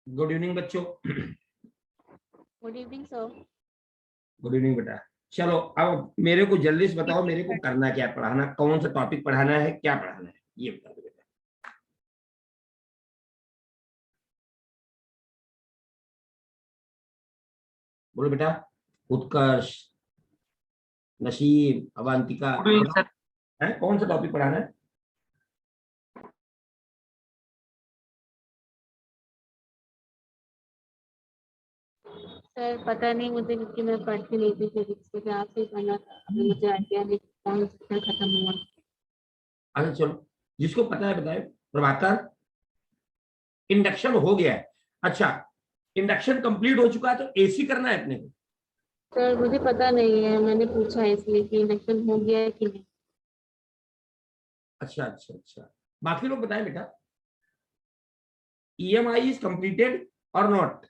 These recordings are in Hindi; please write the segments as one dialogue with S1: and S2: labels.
S1: गुड इवनिंग बच्चों।
S2: Good evening sir.
S1: Good evening बेटा। चलो अब मेरे को जल्दी से बताओ, मेरे को करना क्या है, पढ़ाना कौन सा टॉपिक पढ़ाना है, क्या पढ़ाना है, ये बता दो बेटा। बोलो बेटा। उत्कर्ष, नसीब, अवंतिका, है कौन सा टॉपिक पढ़ाना है?
S2: सर पता नहीं मुझे, क्योंकि मैं पढ़ती नहीं थी फिजिक्स, मुझे आपसे ही पढ़ना था। अभी मुझे आइडिया नहीं कौन सा खत्म हुआ।
S1: अच्छा चलो, जिसको पता है बताए। प्रभाकर, इंडक्शन हो गया है। अच्छा, इंडक्शन कंप्लीट हो चुका है तो एसी करना है अपने को।
S2: सर मुझे पता नहीं है, मैंने पूछा है इसलिए कि इंडक्शन हो गया है कि नहीं।
S1: अच्छा अच्छा अच्छा, बाकी लोग बताएं बेटा। ईएमआई इज कंप्लीटेड और नॉट?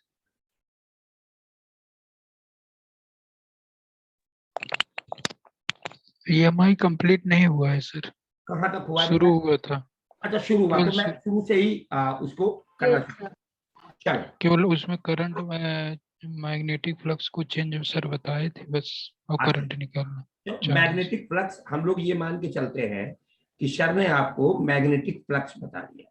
S3: ईएमआई कंप्लीट नहीं हुआ है सर,
S1: कहाँ तक हुआ है बेटा?
S3: शुरू हुआ था।
S1: अच्छा शुरू हुआ,
S3: केवल
S1: तो मैं शुरू से ही उसको करना शुरू।
S2: अच्छा।
S1: चलो
S3: केवल उसमें करंट में मैग्नेटिक फ्लक्स को चेंज सर बताए थे बस, और
S1: अच्छा,
S3: करंट निकालना
S1: तो
S3: चाह रहे
S1: मैग्नेटिक फ्लक्स हम लोग ये मान के चलते हैं कि सर ने आपको मैग्नेटिक फ्लक्स बता दिया,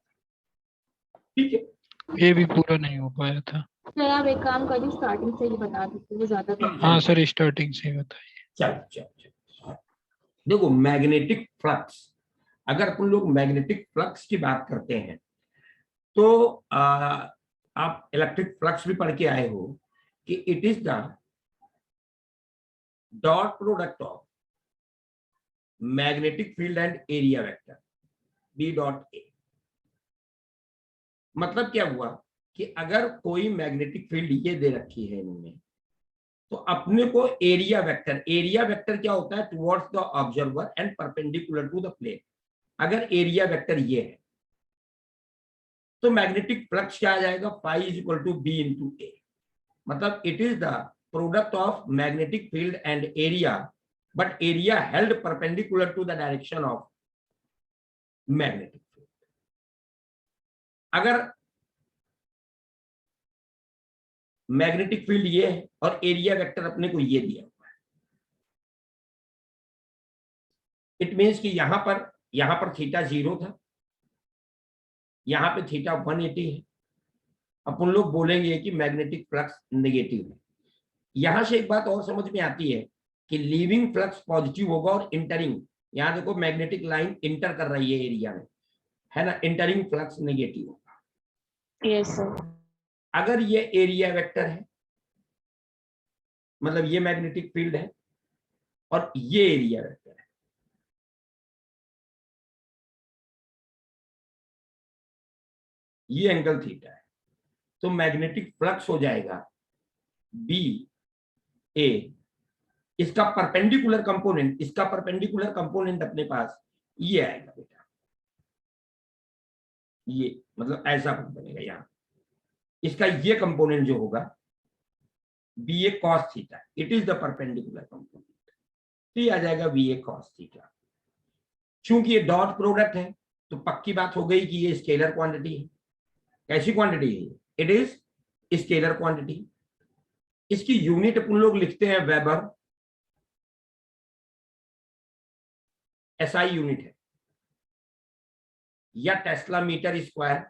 S1: ठीक है।
S3: थे। ये भी पूरा नहीं हो पाया था।
S2: सर आप एक काम करिए, स्टार्टिंग से ही बता दीजिए, वो ज्यादा बेहतर
S3: हाँ
S2: है।
S3: सर, स्टार्टिंग से ही बताइए।
S1: चलो चलो चलो, देखो मैग्नेटिक फ्लक्स, अगर अपन लोग मैग्नेटिक फ्लक्स की बात करते हैं तो आप इलेक्ट्रिक फ्लक्स भी पढ़ के आए हो कि it is the dot product of magnetic field and area vector, b dot a. मतलब क्या हुआ कि अगर कोई मैग्नेटिक फील्ड ये दे रखी है इन्होंने, तो अपने को एरिया वेक्टर क्या होता है? Towards the observer and perpendicular to the plane. अगर एरिया वेक्टर ये है तो मैग्नेटिक फ्लक्स क्या आ जाएगा? Phi is equal to B into A. मतलब it is the product of magnetic field and area, but area held perpendicular to the direction of magnetic field. अगर मैग्नेटिक फील्ड ये है और एरिया वेक्टर अपने को ये दिया हुआ है, इट मीन्स कि यहां पर थीटा 0 था, यहां पे थीटा 180 है। अपन लोग बोलेंगे कि मैग्नेटिक फ्लक्स नेगेटिव है। यहां से एक बात और समझ में आती है कि लीविंग फ्लक्स पॉजिटिव होगा और इंटरिंग, यहां देखो मैग्नेटिक लाइन इंटर कर रही है एरिया में, है ना, इंटरिंग फ्लक्स नेगेटिव होगा।
S2: Yes sir.
S1: अगर ये एरिया वेक्टर है, मतलब ये मैग्नेटिक फील्ड है और ये एरिया वेक्टर है, ये एंगल थीटा है, तो मैग्नेटिक फ्लक्स हो जाएगा बी ए। इसका परपेंडिकुलर कंपोनेंट अपने पास ये आएगा बेटा, ये मतलब ऐसा कुछ बनेगा यहाँ। इसका ये कंपोनेंट जो होगा b a cos theta, it is the perpendicular component, तो ये आ जाएगा बी ए कॉस थीटा। चूंकि ये डॉट प्रोडक्ट है तो पक्की बात हो गई कि ये स्केलर क्वांटिटी है। कैसी क्वांटिटी है? It is scalar quantity. इसकी यूनिट अपन लोग लिखते हैं वेबर, एसआई यूनिट है, या टेस्ला मीटर स्क्वायर,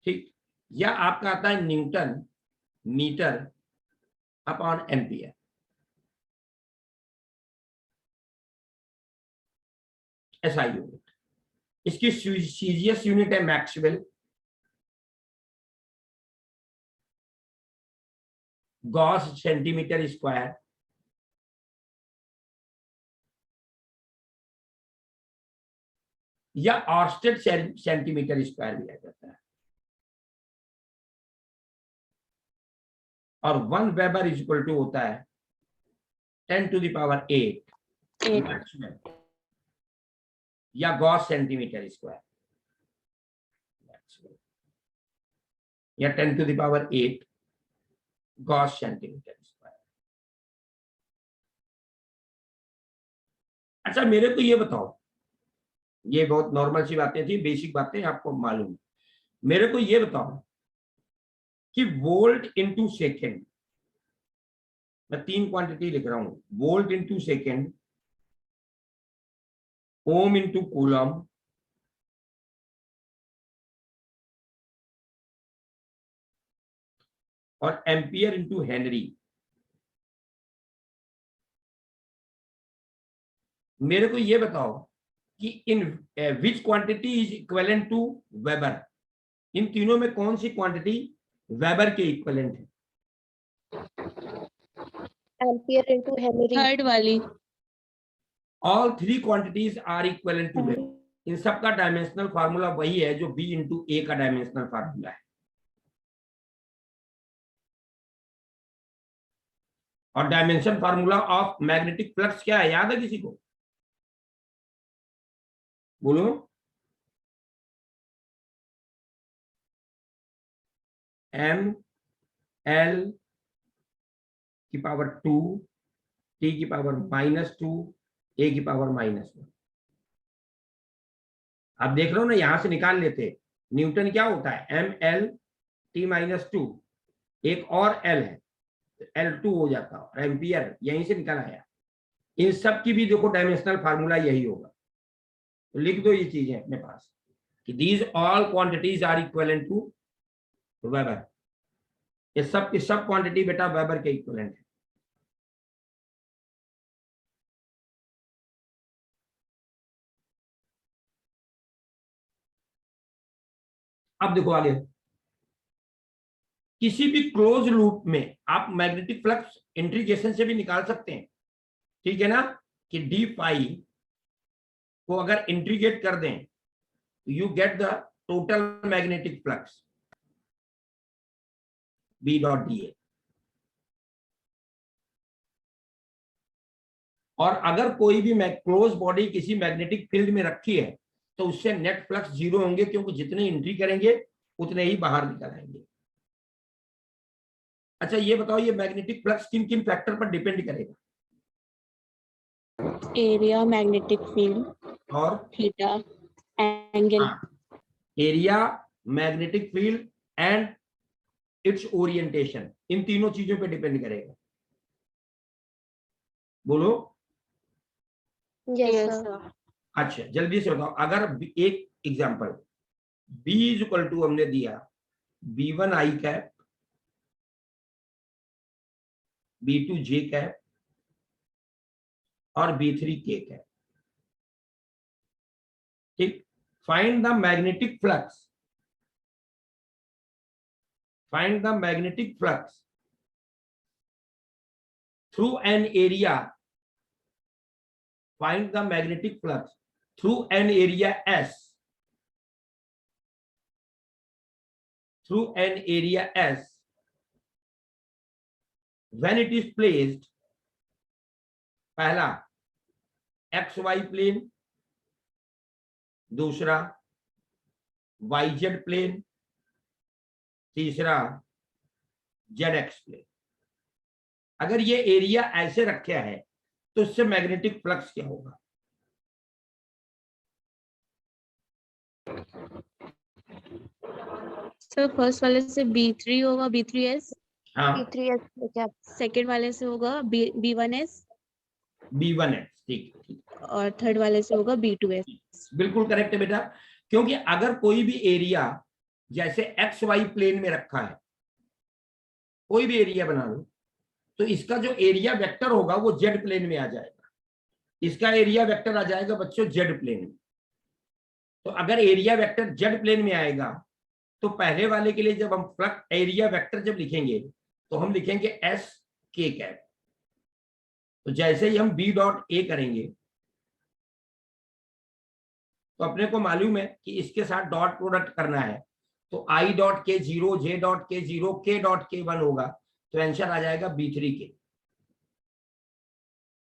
S1: ठीक, या आपका आता है newton metre upon ampere. SI unit. इसकी सीजीएस यूनिट है मैक्सवेल, गॉस सेंटीमीटर स्क्वायर, या ऑर्स्टेड सेंटीमीटर स्क्वायर भी आ जाता है। और 1 वेबर इज इक्वल टू होता है 10⁸ मैक्सवेल या गॉस सेंटीमीटर स्क्वायर, या 10⁸ गॉस सेंटीमीटर स्क्वायर। अच्छा मेरे को ये बताओ ये बहुत नॉर्मल सी बातें थी, बेसिक बातें आपको मालूम है। मेरे को ये बताओ कि वोल्ट इनटू सेकेंड, मैं 3 क्वांटिटी लिख रहा हूं, volt into second, ohm into coulomb, और एम्पियर इनटू हेनरी। मेरे को ये बताओ कि in which quantity is equivalent to weber, इन तीनों में कौन सी क्वांटिटी वेबर के इक्विवेलेंट है?
S4: Ampere into henry.
S2: थर्ड वाली।
S1: All 3 quantities are equivalent to weber. इन सब का डायमेंशनल फार्मूला वही है जो बी इंटू ए का डायमेंशनल फार्मूला है। और dimension formula of magnetic flux क्या है, याद है किसी को? बोलो। एम एल की पावर 2 टी की पावर -2 ए की पावर -1। आप देख रहे हो ना, यहां से निकाल लेते। न्यूटन क्या होता है? एम एल टी -2, एक और एल है तो L2 हो जाता, और एम्पियर यहीं से निकल आया। इन सब की भी देखो डायमेंशनल फार्मूला यही होगा, तो लिख दो ये चीजें अपने पास कि these all quantities are equivalent to weber. ये सब की सब क्वांटिटी बेटा वेबर के इक्विवेलेंट है। अब देखो आगे, किसी भी क्लोज लूप में आप मैग्नेटिक फ्लक्स इंटीग्रेशन से भी निकाल सकते हैं, ठीक है ना, कि डी फाई को अगर इंटीग्रेट कर दें you get the total magnetic flux b dot d a. और अगर कोई भी क्लोज बॉडी किसी मैग्नेटिक फील्ड में रखी है तो उससे नेट फ्लक्स 0 होंगे, क्योंकि जितने एंट्री करेंगे उतने ही बाहर निकल आएंगे। अच्छा ये बताओ, ये मैग्नेटिक फ्लक्स किन किन फैक्टर पर डिपेंड करेगा?
S2: एरिया, मैग्नेटिक फील्ड
S1: और
S2: theta, angle.
S1: Area, magnetic field and its orientation, इन तीनों चीजों पे डिपेंड करेगा। बोलो।
S4: Yes sir.
S1: अच्छा जल्दी से बताओ, अगर एक example B is equal to हमने दिया B1 आई कैप, B2 जे कैप और B3 के कैप, ठीक। Find the magnetic flux, find the magnetic flux through an area, find the magnetic flux through an area S, through an area S when it is placed, पहला XY प्लेन, दूसरा YZ प्लेन, तीसरा ZX प्लेन। अगर ये एरिया ऐसे रखा है तो इससे मैग्नेटिक फ्लक्स क्या होगा?
S2: सर फर्स्ट वाले से B3 होगा, B3S।
S1: हाँ
S4: B3S क्या?
S2: सेकंड वाले से होगा B1S।
S1: B1S, ठीक ठीक।
S2: और थर्ड वाले से होगा B2S।
S1: बिल्कुल करेक्ट है बेटा, क्योंकि अगर कोई भी एरिया जैसे XY प्लेन में रखा है, कोई भी एरिया बना लो, तो इसका जो एरिया वेक्टर होगा वो जेड प्लेन में आ जाएगा, इसका एरिया वेक्टर आ जाएगा बच्चों जेड प्लेन में। तो अगर एरिया वेक्टर जेड प्लेन में आएगा तो पहले वाले के लिए जब हम फ्लक्स एरिया वेक्टर जब लिखेंगे तो हम लिखेंगे एस के कैप। तो जैसे ही हम बी डॉट ए करेंगे तो अपने को मालूम है कि इसके साथ डॉट प्रोडक्ट करना है, तो आई डॉट के 0, जे डॉट के 0, के डॉट के 1 होगा, तो आंसर आ जाएगा B3 के।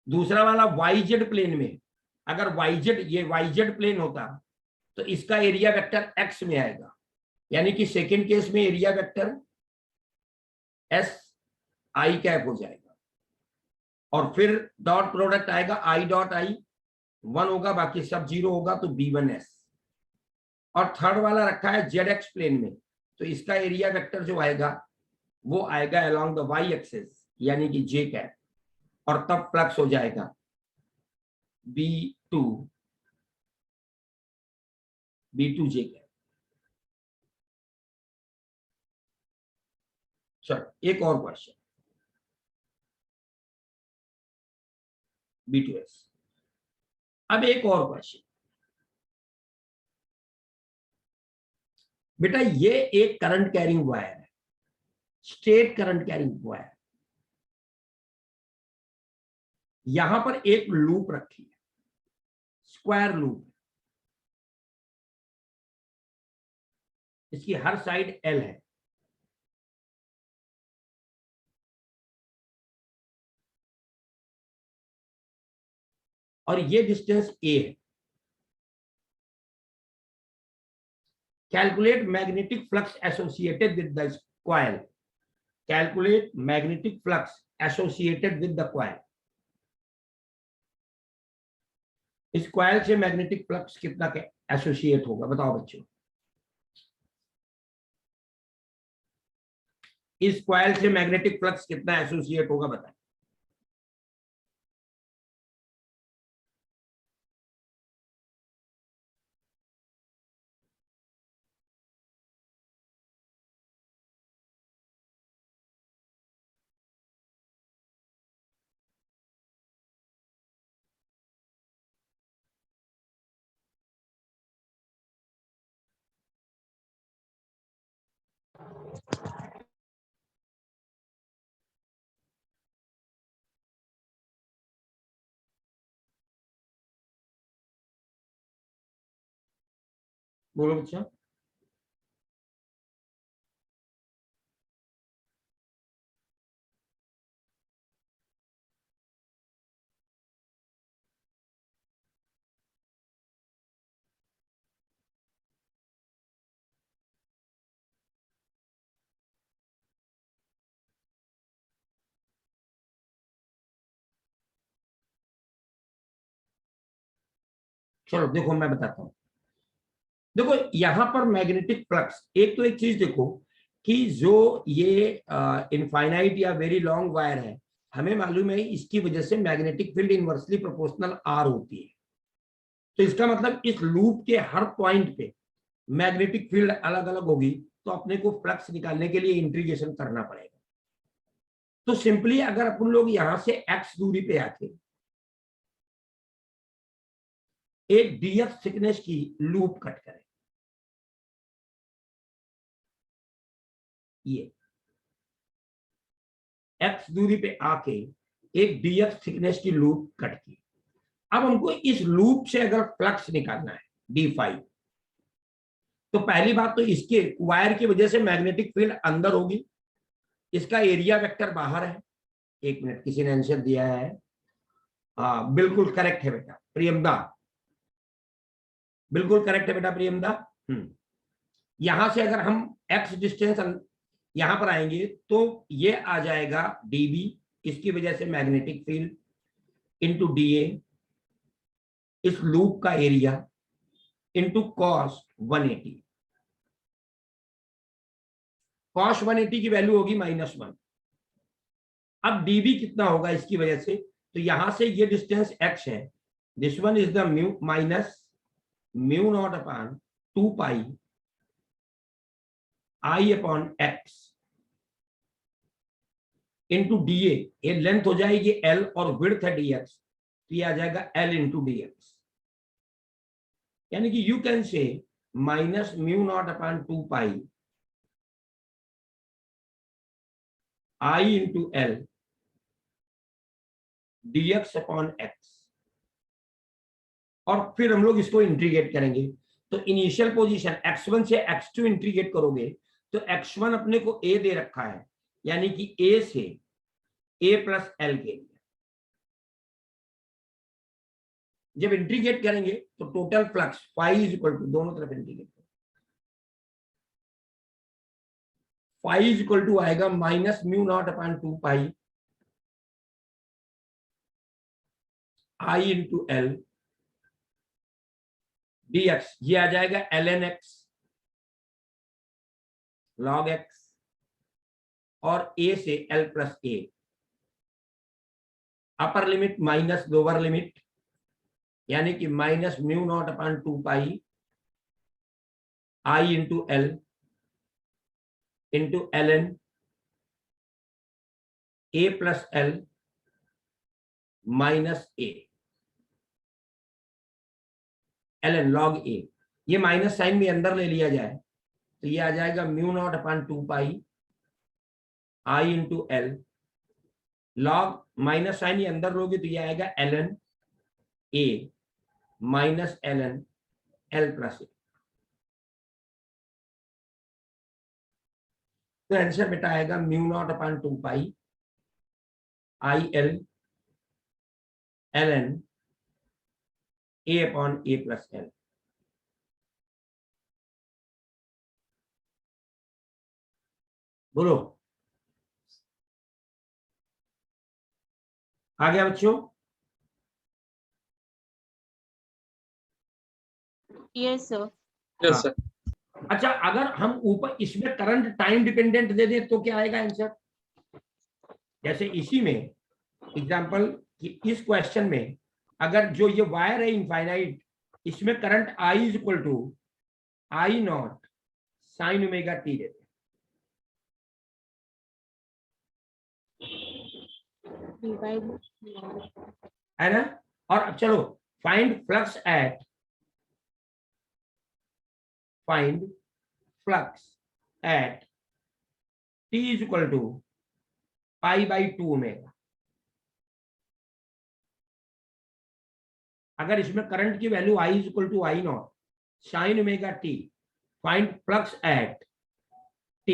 S1: दूसरा वाला YZ प्लेन में, अगर YZ ये YZ प्लेन होता तो इसका एरिया वेक्टर X में आएगा, यानी कि सेकंड केस में एरिया वेक्टर S आई कैप हो जाएगा, और फिर डॉट प्रोडक्ट आएगा आई डॉट आई 1 होगा, बाकी सब 0 होगा, तो B1S। और थर्ड वाला रखा है ZX प्लेन में, तो इसका एरिया वेक्टर जो आएगा वो आएगा अलोंग द Y एक्सिस, यानी कि J कैप, और तब फ्लक्स हो जाएगा B2 J कैप। चलो एक और क्वेश्चन, B2S। अब एक और क्वेश्चन, बेटा ये एक करंट कैरिंग वायर है, स्ट्रेट करंट कैरिंग वायर, यहां पर एक लूप रखी है, स्क्वायर लूप, इसकी हर साइड L है, और ये डिस्टेंस A है। Calculate magnetic flux associated with the coil, calculate magnetic flux associated with the coil. इस कॉइल से मैग्नेटिक फ्लक्स कितना एसोसिएट होगा, बताओ बच्चों। इस कॉइल से मैग्नेटिक फ्लक्स कितना एसोसिएट होगा, बताएं। बोलो बच्चा। चलो देखो मैं बताता हूं। देखो यहां पर मैग्नेटिक फ्लक्स, एक तो एक चीज देखो कि जो ये इनफाइनाइट या वेरी लॉन्ग वायर है, हमें मालूम है इसकी वजह से magnetic field inversely proportional R होती है। तो इसका मतलब इस लूप के हर पॉइंट पे मैग्नेटिक फील्ड अलग अलग होगी, तो अपने को फ्लक्स निकालने के लिए इंटीग्रेशन करना पड़ेगा। तो सिंपली अगर अपन लोग यहां से x दूरी पे आके एक dx थिकनेस की लूप कट करें, ये x दूरी पे आके एक dx थिकनेस की लूप कट की। अब हमको इस लूप से अगर फ्लक्स निकालना है d5, तो पहली बात तो इसके वायर की वजह से मैग्नेटिक फील्ड अंदर होगी, इसका एरिया वेक्टर बाहर है। एक मिनट, किसी ने आंसर दिया है, हाँ बिल्कुल करेक्ट है बेटा प्रियमदा, बिल्कुल करेक्ट है बेटा प्रियमदा। यहां से अगर हम x डिस्टेंस यहां पर आएंगे तो ये आ जाएगा dB, इसकी वजह से मैग्नेटिक फील्ड, इंटू dA, इस लूप का एरिया, इंटू cos 180। cos 180 की वैल्यू होगी -1। अब dB कितना होगा इसकी वजह से, तो यहां से ये डिस्टेंस x है, this one is the mu minus mu naught upon 2 pi I upon x into DA, ये लेंथ हो जाएगी L और विड्थ है dx, तो ये आ जाएगा L इंटू dx, यानी कि you can say minus mu naught upon 2 pi I into L dx upon x, और फिर हम लोग इसको इंटीग्रेट करेंगे। तो इनिशियल पोजीशन x1 से x2 इंटीग्रेट करोगे तो x1 अपने को a दे रखा है, यानी कि a से a प्लस एल के लिए जब इंटीग्रेट करेंगे तो total flux phi is equal to, दोनों तरफ इंटीग्रेट करो, फाई इज इक्वल टू आएगा minus mu naught upon 2 pi I into l dx, ये आ जाएगा ln x log x, और a से l plus a, upper limit minus lower limit, यानी कि minus mu naught upon 2 pi i into l into ln a plus l minus a, ln log a, ये माइनस साइन भी अंदर ले लिया जाए तो ये आ जाएगा mu naught upon 2 pi i into l, log minus sine ये अंदर लोगे तो ये आएगा ln a minus ln l plus a। तो आंसर बेटा आएगा mu naught upon 2 pi i l ln a upon a plus l। बोलो, आ गया बच्चों?
S2: Yes sir.
S5: Yes sir.
S1: अच्छा, अगर हम ऊपर इसमें करंट टाइम डिपेंडेंट दे दें तो क्या आएगा आंसर? जैसे इसी में एग्जांपल कि इस क्वेश्चन में अगर जो ये वायर है इनफाइनाइट, इसमें current I is equal to I naught sine omega t देते है ना। और अब चलो find flux at t is equal to pi by 2 omega. अगर इसमें करंट की value I is equal to I naught sine omega t, find flux at t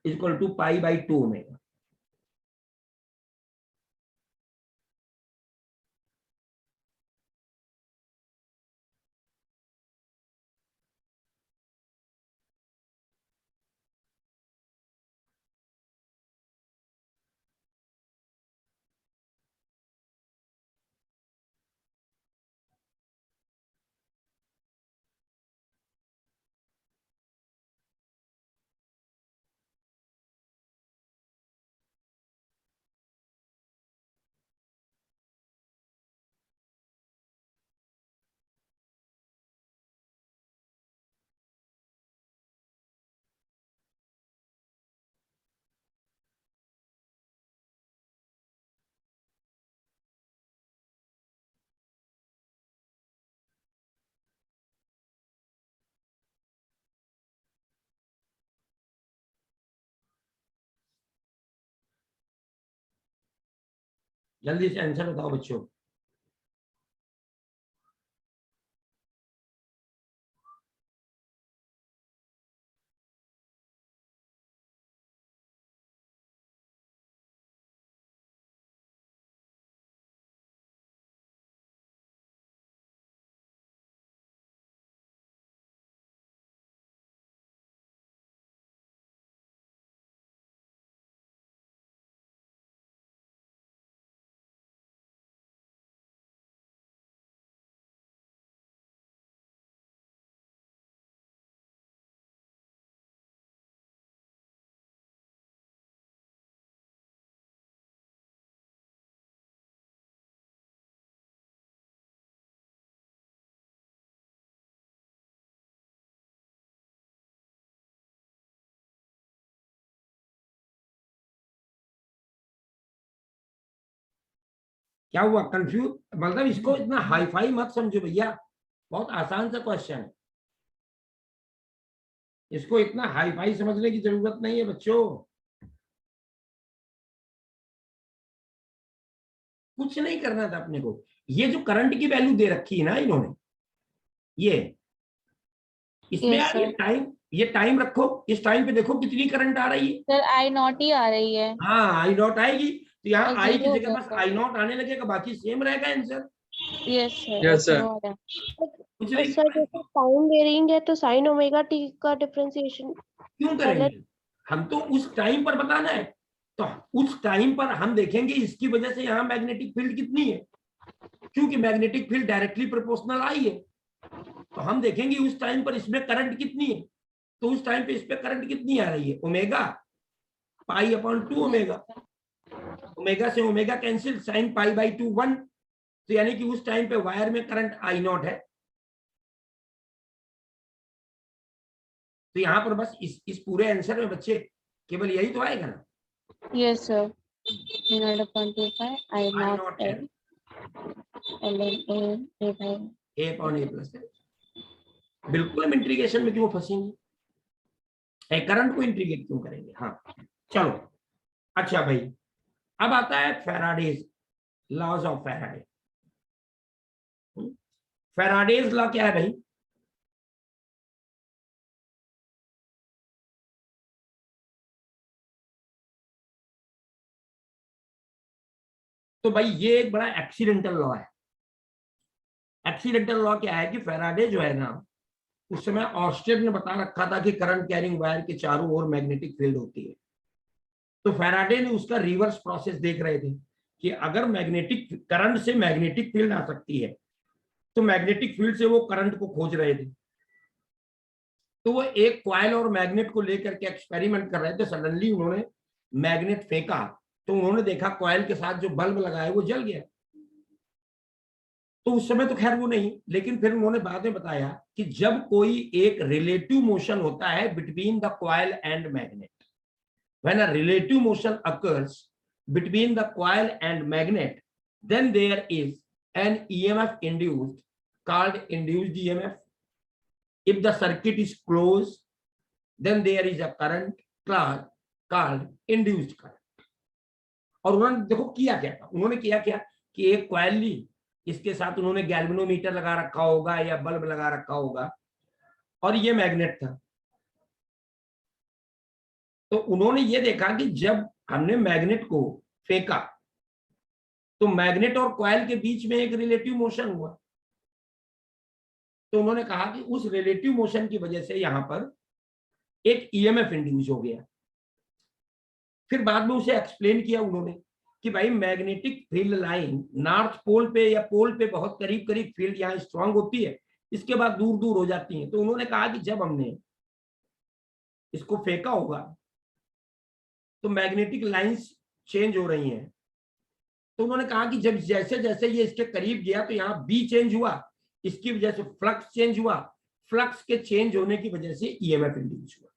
S1: is equal to pi by 2 omega. जल्दी से आंसर बताओ बच्चों। क्या हुआ? कंफ्यूज? मतलब इसको इतना हाई फाई मत समझो भैया, बहुत आसान सा क्वेश्चन है, इसको इतना हाई फाई समझने की जरूरत नहीं है बच्चों। कुछ नहीं करना था अपने को। ये जो करंट की वैल्यू दे रखी है ना इन्होंने, ये इसमें
S2: Yes,
S1: यार ये टाइम रखो, इस टाइम पे देखो कितनी करंट आ रही है।
S2: सर I नॉट ही आ रही है।
S1: हाँ आई नॉट आएगी तो यहाँ
S2: और
S1: आई की
S2: zero
S1: जगह
S2: हो
S1: बस
S2: जाता
S1: आई नॉट आने लगेगा, बाकी सेम रहेगा answer.
S2: Yes sir.
S5: Yes, sir.
S1: कुछ नहीं
S4: सर जैसे टाइम वेरिंग है तो साइन ओमेगा टी का डिफरेंशिएशन
S1: क्यों करेंगे, हम तो उस टाइम पर बताना है, तो उस टाइम पर हम देखेंगे इसकी वजह से यहाँ मैग्नेटिक फील्ड कितनी है, क्योंकि मैग्नेटिक फील्ड डायरेक्टली प्रोपोर्शनल आई है, तो हम देखेंगे उस टाइम पर इसमें करंट कितनी है, तो उस टाइम पे इस पे करंट कितनी आ रही है, omega pi upon 2 omega, omega से omega cancel, sine pi by 2 1, तो यानी कि उस टाइम पे वायर में करंट आई नॉट है। तो यहां पर बस इस पूरे आंसर में बच्चे केवल यही तो आएगा ना,
S2: Yes, sir. Minus upon 2 pi I
S1: I
S2: naught
S1: not
S2: L ln A by
S1: A upon A plus है। बिल्कुल हम इंटीग्रेशन में क्यों फंसेंगे, करंट को इंटीग्रेट क्यों करेंगे। हाँ चलो, अच्छा भाई, अब आता है Faraday's laws of Faraday. Faraday's law क्या है भाई, तो भाई ये एक बड़ा एक्सीडेंटल लॉ है। एक्सीडेंटल लॉ क्या है कि फैराडे जो है ना, उस समय ऑस्टेड ने बता रखा था कि करंट कैरिंग वायर के चारों ओर मैग्नेटिक फील्ड होती है। तो फैराडे ने उसका रिवर्स प्रोसेस देख रहे थे कि अगर मैग्नेटिक करंट से मैग्नेटिक फील्ड आ सकती है, तो मैग्नेटिक फील्ड से वो करंट को खोज रहे थे। तो वो एक कॉइल और मैग्नेट को लेकर के एक्सपेरिमेंट कर रहे थे। सडनली उन्होंने मैग्नेट फेंका, तो उन्होंने देखा कॉइल के साथ जो बल्ब लगा है वो जल गया। तो उस समय तो खैर वो नहीं, लेकिन फिर उन्होंने बाद में बताया कि जब कोई एक रिलेटिव मोशन होता है between the coil and magnet, when a relative motion occurs between the coil and magnet, then there is an EMF induced called induced EMF. If the circuit is closed, then there is a current called induced current. और उन्होंने देखो किया क्या था, उन्होंने किया क्या कि एक कॉइल ली, इसके साथ उन्होंने गैल्वेनोमीटर लगा रखा होगा या बल्ब लगा रखा होगा, और ये मैग्नेट था। तो उन्होंने ये देखा कि जब हमने मैग्नेट को फेंका तो मैग्नेट और कॉइल के बीच में एक रिलेटिव मोशन हुआ। तो उन्होंने कहा कि उस रिलेटिव मोशन की वजह से यहां पर एक ईएमएफ इंड्यूस हो गया। फिर बाद में उसे एक्सप्लेन किया उन्होंने कि भाई magnetic field line north pole पे या पोल पे बहुत करीब करीब फील्ड यहाँ स्ट्रांग होती है, इसके बाद दूर दूर हो जाती है। तो उन्होंने कहा कि जब हमने इसको फेंका होगा तो मैग्नेटिक लाइंस चेंज हो रही हैं। तो उन्होंने कहा कि जब जैसे जैसे ये इसके करीब गया तो यहाँ बी चेंज हुआ, इसकी वजह से फ्लक्स चेंज हुआ, फ्लक्स के चेंज होने की वजह से ईएमएफ इंड्यूस हुआ।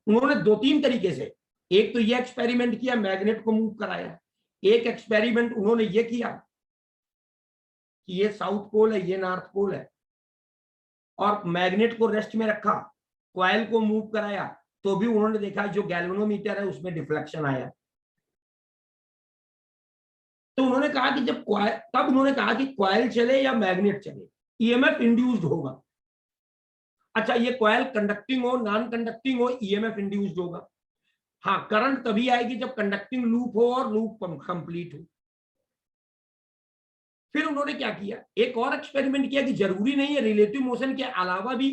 S1: उन्होंने दो तीन तरीके से, एक तो ये एक्सपेरिमेंट किया, मैग्नेट को मूव कराया। एक एक्सपेरिमेंट उन्होंने ये किया कि ये साउथ पोल है, ये नॉर्थ पोल है, और मैग्नेट को रेस्ट में रखा, कॉइल को मूव कराया, तो भी उन्होंने देखा जो गैल्वेनोमीटर है उसमें डिफ्लेक्शन आया। तो उन्होंने कहा कि जब कॉइल, तब उन्होंने कहा कि कॉइल चले या मैग्नेट चले, ईएमएफ इंड्यूस्ड होगा। अच्छा, ये कॉइल कंडक्टिंग हो नॉन कंडक्टिंग हो, ईएमएफ इंड्यूस्ड होगा। हाँ, करंट तभी आएगी जब कंडक्टिंग लूप हो और लूप कंप्लीट हो। फिर उन्होंने क्या किया, एक और एक्सपेरिमेंट किया कि जरूरी नहीं है रिलेटिव मोशन के अलावा भी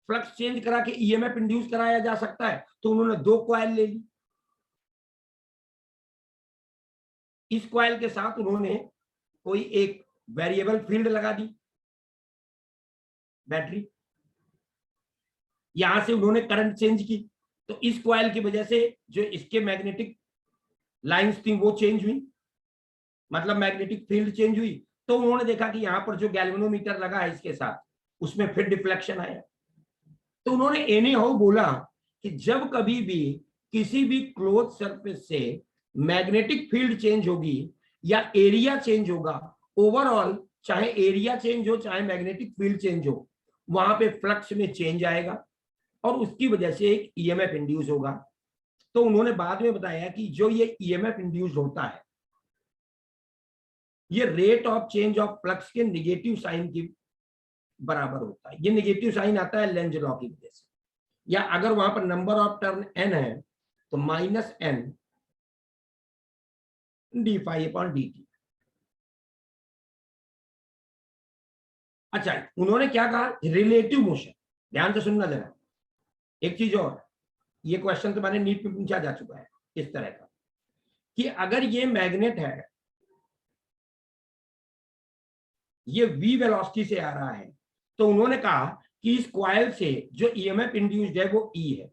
S1: फ्लक्स चेंज करा के ईएमएफ इंड्यूस कराया जा सकता है। तो उन्होंने दो कॉइल ले ली, इस कॉइल के साथ उन्होंने कोई एक वेरिएबल फील्ड लगा दी, बैटरी, यहां से उन्होंने करंट चेंज की। तो इस कॉइल की वजह से जो इसके मैग्नेटिक लाइंस थी वो चेंज हुई, मतलब मैग्नेटिक फील्ड चेंज हुई। तो उन्होंने देखा कि यहाँ पर जो गैल्वेनोमीटर लगा है इसके साथ, उसमें फिर डिफ्लेक्शन आया। तो उन्होंने एनी हाउ बोला कि जब कभी भी किसी भी क्लोज सरफेस से मैग्नेटिक फील्ड चेंज होगी या एरिया चेंज होगा, ओवरऑल चाहे एरिया चेंज हो चाहे मैग्नेटिक फील्ड चेंज हो, वहां पे फ्लक्स में चेंज आएगा और उसकी वजह से एक ईएमएफ इंड्यूस होगा। तो उन्होंने बाद में बताया कि जो ये ईएमएफ इंड्यूस होता है, ये rate of change of flux के नेगेटिव साइन की बराबर होता है। ये नेगेटिव साइन आता है लेंज लॉ की वजह से, या अगर वहां पर नंबर ऑफ टर्न एन है तो minus N D phi upon D t. अच्छा, उन्होंने क्या कहा, रिलेटिव मोशन, ध्यान से सुनना जरा। एक चीज और, ये क्वेश्चन तुम्हारे नीट में पूछा जा चुका है इस तरह का कि अगर ये मैग्नेट है ये v वेलोसिटी से आ रहा है, तो उन्होंने कहा कि इस कॉइल से जो ईएमएफ इंड्यूस्ड है वो ई है।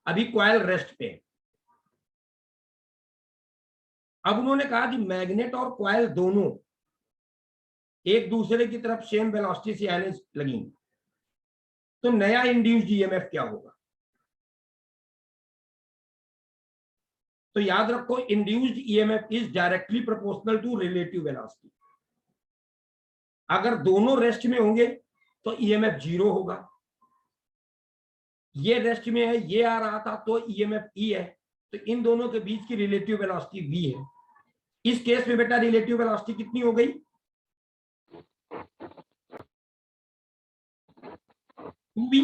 S1: अभी कॉइल रेस्ट पे है। अब उन्होंने कहा कि मैग्नेट और कॉइल दोनों एक दूसरे की तरफ सेम वेलोसिटी से आने लगी, तो नया इंड्यूस्ड ईएमएफ क्या होगा? तो याद रखो, induced EMF is directly proportional to relative velocity. अगर दोनों रेस्ट में होंगे तो ईएमएफ 0 होगा। ये रेस्ट में है, ये आ रहा था, तो ईएमएफ ई है। तो इन दोनों के बीच की रिलेटिव वेलोसिटी वी है। इस केस में बेटा रिलेटिव वेलोसिटी कितनी हो गई? 2v।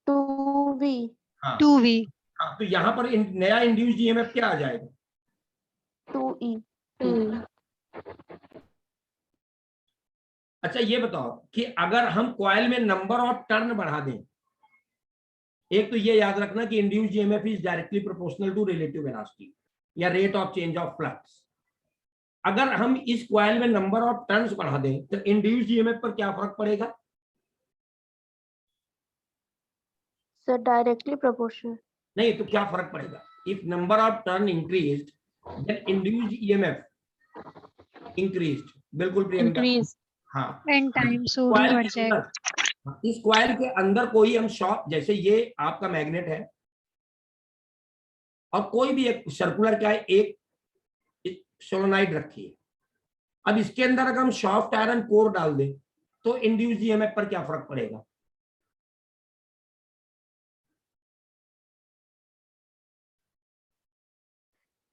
S4: 2v।
S1: हाँ
S5: 2v।
S1: हाँ, तो यहां पर नया इंड्यूस्ड ईएमएफ क्या आ जाएगा?
S4: 2e।
S2: 2
S1: अच्छा ये बताओ कि अगर हम कॉइल में नंबर ऑफ टर्न बढ़ा दें, एक तो ये याद रखना कि induced EMF is directly proportional to relative velocity या rate of change of flux. अगर हम इस कॉइल में नंबर ऑफ टर्न्स बढ़ा दें तो इंड्यूस्ड ईएमएफ पर क्या फर्क पड़ेगा?
S4: Sir directly proportional.
S1: नहीं तो क्या फर्क पड़ेगा? If number of turn increased then induced EMF increased. बिल्कुल प्रियंका।
S2: इंक्रीज।
S1: हाँ,
S5: एन टाइम्स वो भी
S1: कॉइल
S5: बढ़
S1: के
S5: जाएगा।
S1: अंदर, इस कॉइल के अंदर कोई हम शॉप, जैसे ये आपका मैग्नेट है और कोई भी एक सर्कुलर क्या है, एक सोलोनाइड रखी है। अब इसके अंदर अगर हम सॉफ्ट आयरन कोर डाल दें तो इंड्यूस्ड ईएमएफ पर क्या फर्क पड़ेगा?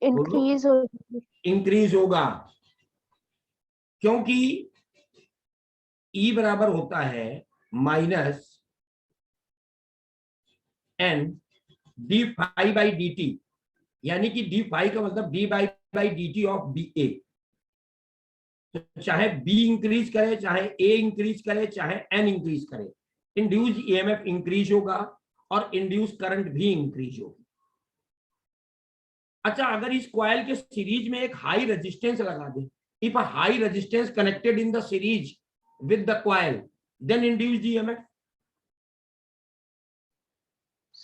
S4: इंक्रीज हो।
S1: इंक्रीज होगा, क्योंकि E बराबर होता है minus N D phi by D T, यानी कि डी फाई का मतलब D by D T of B A. तो चाहे बी इंक्रीज करे, चाहे ए इंक्रीज करे, चाहे एन इंक्रीज करे, इंड्यूस्ड ईएमएफ इंक्रीज होगा और इंड्यूस्ड करंट भी इंक्रीज होगी। अच्छा, अगर इस कॉइल के सीरीज में एक हाई रेजिस्टेंस लगा दे, if a high resistance connected in the series with the coil, then induced EMF?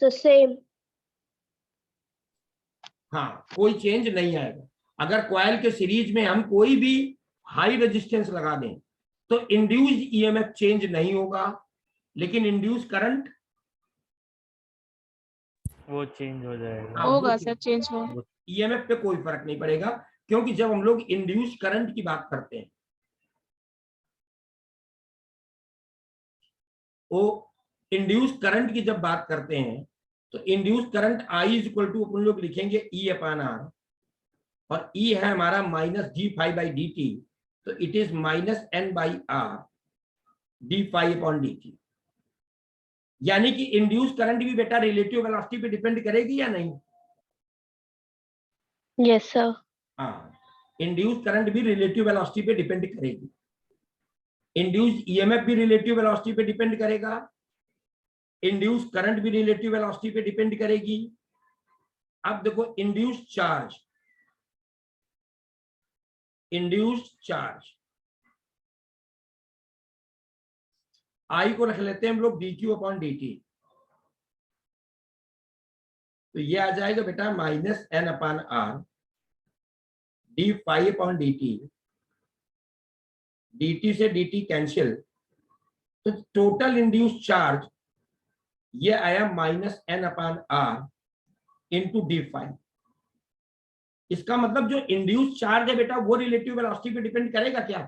S4: So same.
S1: हाँ, कोई चेंज नहीं आएगा। अगर कॉइल के सीरीज में हम कोई भी हाई रेजिस्टेंस लगा दें तो इंड्यूस्ड ईएमएफ चेंज नहीं होगा, लेकिन इंड्यूस्ड करंट
S6: वो चेंज हो जाएगा।
S2: होगा सर, चेंज हो।
S1: ईएमएफ पे कोई फर्क नहीं पड़ेगा, क्योंकि जब हम लोग इंड्यूस्ड करंट की बात करते हैं, वो इंड्यूस्ड करंट की जब बात करते हैं तो induced current I is equal to अपन लोग लिखेंगे ई अपॉन आर, और ई है हमारा minus D phi by D T, तो it is minus N by R D phi upon D T. यानी कि इंड्यूस्ड करंट भी बेटा रिलेटिव वेलोसिटी पे डिपेंड करेगी या नहीं?
S4: Yes sir.
S1: हाँ, इंड्यूस्ड करंट भी रिलेटिव वेलोसिटी पे डिपेंड करेगी। इंड्यूस्ड ईएमएफ भी रिलेटिव वेलोसिटी पे डिपेंड करेगा, इंड्यूस्ड करंट भी रिलेटिव वेलोसिटी पे डिपेंड करेगी। अब देखो, इंड्यूस्ड चार्ज आई को रख लेते हैं हम लोग d q upon D T, तो ये आ जाएगा बेटा minus n upon r D phi upon D t, dt से dt कैंसिल, तो टोटल इंड्यूस्ड चार्ज ये आया minus n upon r into d phi. इसका मतलब जो इंड्यूस्ड चार्ज है बेटा वो रिलेटिव वेलोसिटी पे डिपेंड करेगा क्या?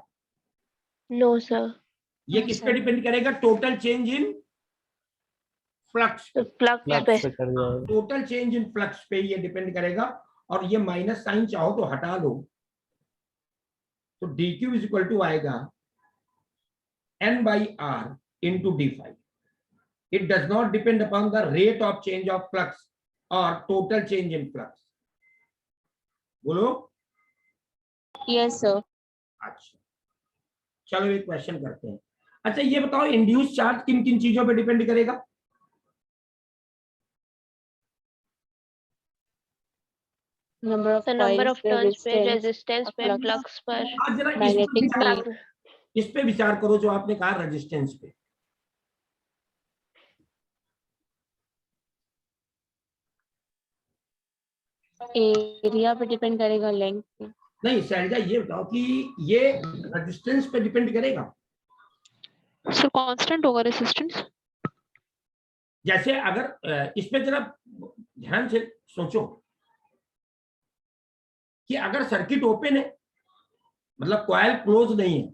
S4: No sir.
S1: ये किस पे डिपेंड करेगा? Total change in flux.
S4: The flux
S6: flux
S4: पे।
S6: पे कर जाएगा।
S1: टोटल चेंज इन फ्लक्स पे ये डिपेंड करेगा, और ये माइनस साइन चाहो तो हटा लो, तो dq इज इक्वल टू आएगा n by r into d5. It does not depend upon the rate of change of flux or total change in flux. बोलो।
S2: Yes sir.
S1: अच्छा, चलो एक क्वेश्चन करते हैं। अच्छा ये बताओ, इंड्यूस चार्ज किन किन चीजों पे डिपेंड करेगा?
S2: Number of
S4: The number of turns पे, resistance पे, flux पर,
S1: आज जरा
S2: Magnetic
S1: इसको
S2: field.
S1: इस पे विचार करो जो आपने कहा रेजिस्टेंस पे।
S2: एरिया पे डिपेंड करेगा, लेंथ पे।
S1: नहीं शैलजा, ये बताओ कि ये रेजिस्टेंस पे डिपेंड करेगा।
S5: सर कांस्टेंट होगा रेसिस्टेंस।
S1: जैसे अगर इस पे जरा ध्यान से सोचो कि अगर सर्किट ओपन है, मतलब कॉइल क्लोज नहीं है,